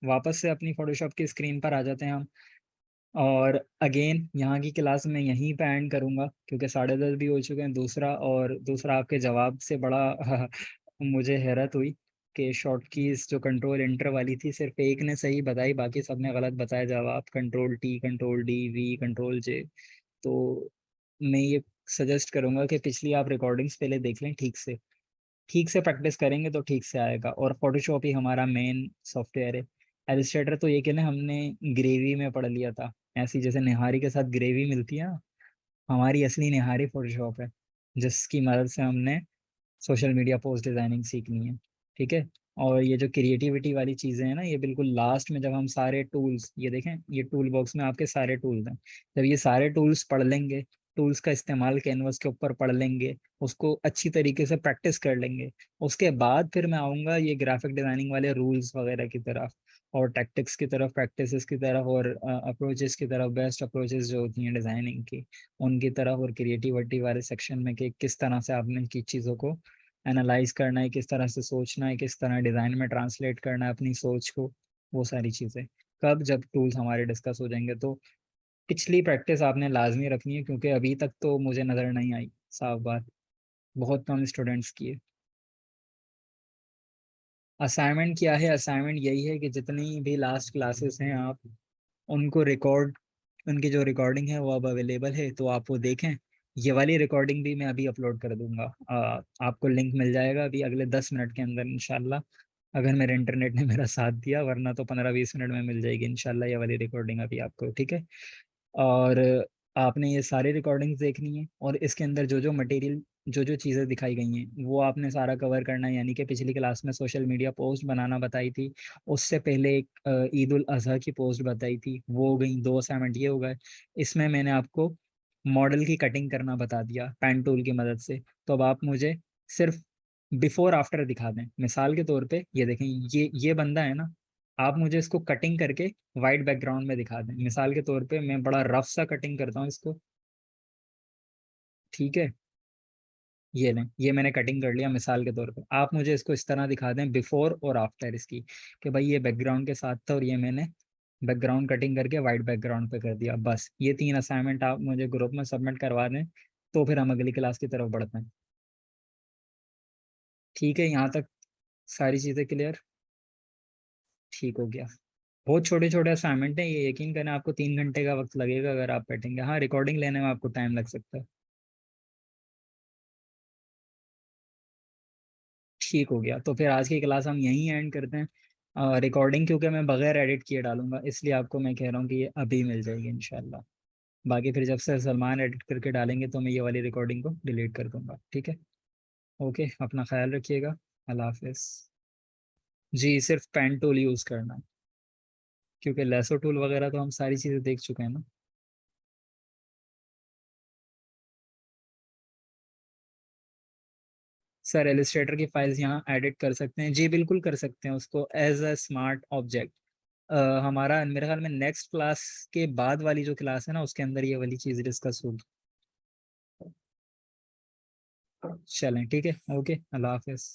Speaker 1: वापस से अपनी फोटोशॉप की स्क्रीन पर आ जाते हैं हम। और अगेन यहाँ की क्लास में यहीं पे एंड करूँगा, क्योंकि 10:30 भी हो चुके हैं। दूसरा, और दूसरा आपके जवाब से बड़ा मुझे हैरत हुई कि शॉर्ट कीज जो कंट्रोल एंटर वाली थी सिर्फ एक ने सही बताई, बाकी सबने गलत बताया जवाब, control T, control D, V, control J. तो मैं ये सजेस्ट करूँगा कि पिछली आप रिकॉर्डिंग्स पहले देख लें ठीक से। ठीक से प्रैक्टिस करेंगे तो ठीक से आएगा। और फोटोशॉप ही हमारा मेन सॉफ्टवेयर है। एलिस्ट्रेटर तो ये कहने हमने ग्रेवी में पढ़ लिया था, ऐसी जैसे निहारी के साथ ग्रेवी मिलती है ना, हमारी असली निहारी फोटोशॉप है, जिसकी मदद से हमने सोशल मीडिया पोस्ट डिजाइनिंग सीखनी है। ठीक है। और ये जो क्रिएटिविटी वाली चीज़ें हैं ना, ये बिल्कुल लास्ट में, जब हम सारे टूल्स, ये देखें ये टूल बॉक्स में आपके सारे टूल्स हैं, जब ये सारे टूल्स पढ़ लेंगे, टूल्स का इस्तेमाल कैनवस के ऊपर पढ़ लेंगे, उसको अच्छी तरीके से प्रैक्टिस कर लेंगे, उसके बाद फिर मैं आऊँगा ये ग्राफिक डिजाइनिंग वाले रूल्स वगैरह की तरफ, और टैक्टिक्स की तरफ, प्रैक्टिसेस की तरफ, और अप्रोचेस की तरफ, बेस्ट अप्रोचेस जो होती हैं डिजाइनिंग की उनकी तरफ, और क्रिएटिविटी वाले सेक्शन में कि किस तरह से आपने की चीज़ों को एनालाइज करना है, किस तरह से सोचना है, किस तरह डिज़ाइन में ट्रांसलेट करना है अपनी सोच को, वो सारी चीज़ें कब, जब टूल्स हमारे डिस्कस हो जाएंगे। तो पिछली प्रैक्टिस आपने लाजमी रखनी है, क्योंकि अभी तक तो मुझे नज़र नहीं आई, साफ बात, बहुत कम स्टूडेंट्स की है। असाइनमेंट क्या है? असाइनमेंट यही है कि जितनी भी लास्ट क्लासेस हैं आप उनको रिकॉर्ड, उनकी जो रिकॉर्डिंग है वो अब अवेलेबल है, तो आप वो देखें। ये वाली रिकॉर्डिंग भी मैं अभी अपलोड कर दूंगा। आपको लिंक मिल जाएगा अभी अगले 10 मिनट के अंदर इंशाल्लाह, अगर मेरे इंटरनेट ने मेरा साथ दिया, वरना तो 15-20 मिनट में मिल जाएगी इंशाल्लाह ये वाली रिकॉर्डिंग अभी आपको। ठीक है। और आपने ये सारी रिकॉर्डिंग्स देखनी है, और इसके अंदर जो जो मटेरियल, जो जो चीज़ें दिखाई गई हैं वो आपने सारा कवर करना है। यानी कि पिछली क्लास में सोशल मीडिया पोस्ट बनाना बताई थी, उससे पहले एक ईद उल अजहा की पोस्ट बताई थी, वो हो गई, 2 असाइनमेंट ये हो गए। इसमें मैंने आपको मॉडल की कटिंग करना बता दिया पेन टूल की मदद से। तो अब आप मुझे सिर्फ बिफोर आफ्टर दिखा दें। मिसाल के तौर पे ये देखें, ये बंदा है ना, आप मुझे इसको कटिंग करके वाइट बैकग्राउंड में दिखा दें। मिसाल के तौर पे मैं बड़ा रफ सा कटिंग करता हूँ इसको, ठीक है। ये लें, ये मैंने कटिंग कर लिया मिसाल के तौर पे। आप मुझे इसको इस तरह दिखा दें बिफोर और आफ्टर इसकी, कि भाई ये बैकग्राउंड के साथ था और ये मैंने बैकग्राउंड कटिंग करके वाइट बैकग्राउंड पे कर दिया। बस ये 3 असाइनमेंट आप मुझे ग्रुप में सबमिट करवा दें, तो फिर हम अगली क्लास की तरफ बढ़ते हैं। ठीक है, यहाँ तक सारी चीज़ें क्लियर? ठीक हो गया। बहुत छोटे छोटे असाइनमेंट हैं ये, यकीन करें आपको 3 घंटे का वक्त लगेगा अगर आप बैठेंगे। हाँ, रिकॉर्डिंग लेने में आपको टाइम लग सकता है। ठीक हो गया, तो फिर आज की क्लास हम यहीं एंड करते हैं। रिकॉर्डिंग क्योंकि मैं बगैर एडिट किए डालूंगा, इसलिए आपको मैं कह रहा हूँ कि ये अभी मिल जाएगी इंशाल्लाह। बाकी फिर जब से सलमान एडिट करके डालेंगे तो मैं ये वाली रिकॉर्डिंग को डिलीट कर दूंगा, ठीक है। ओके, अपना ख्याल रखिएगा। अल्लाह हाफिज़। जी, सिर्फ पेन टूल यूज़ करना है, क्योंकि लेसो टूल वगैरह तो हम सारी चीज़ें देख चुके हैं ना। सर एलिस्ट्रेटर की फाइल्स यहाँ एडिट कर सकते हैं? जी बिल्कुल कर सकते हैं, उसको एज अ स्मार्ट ऑब्जेक्ट। हमारा मेरे ख्याल में नेक्स्ट क्लास के बाद वाली जो क्लास है ना, उसके अंदर ये वाली चीज़ डिस्कस होगी। चलें, ठीक है, ओके, अल्लाह हाफिज़।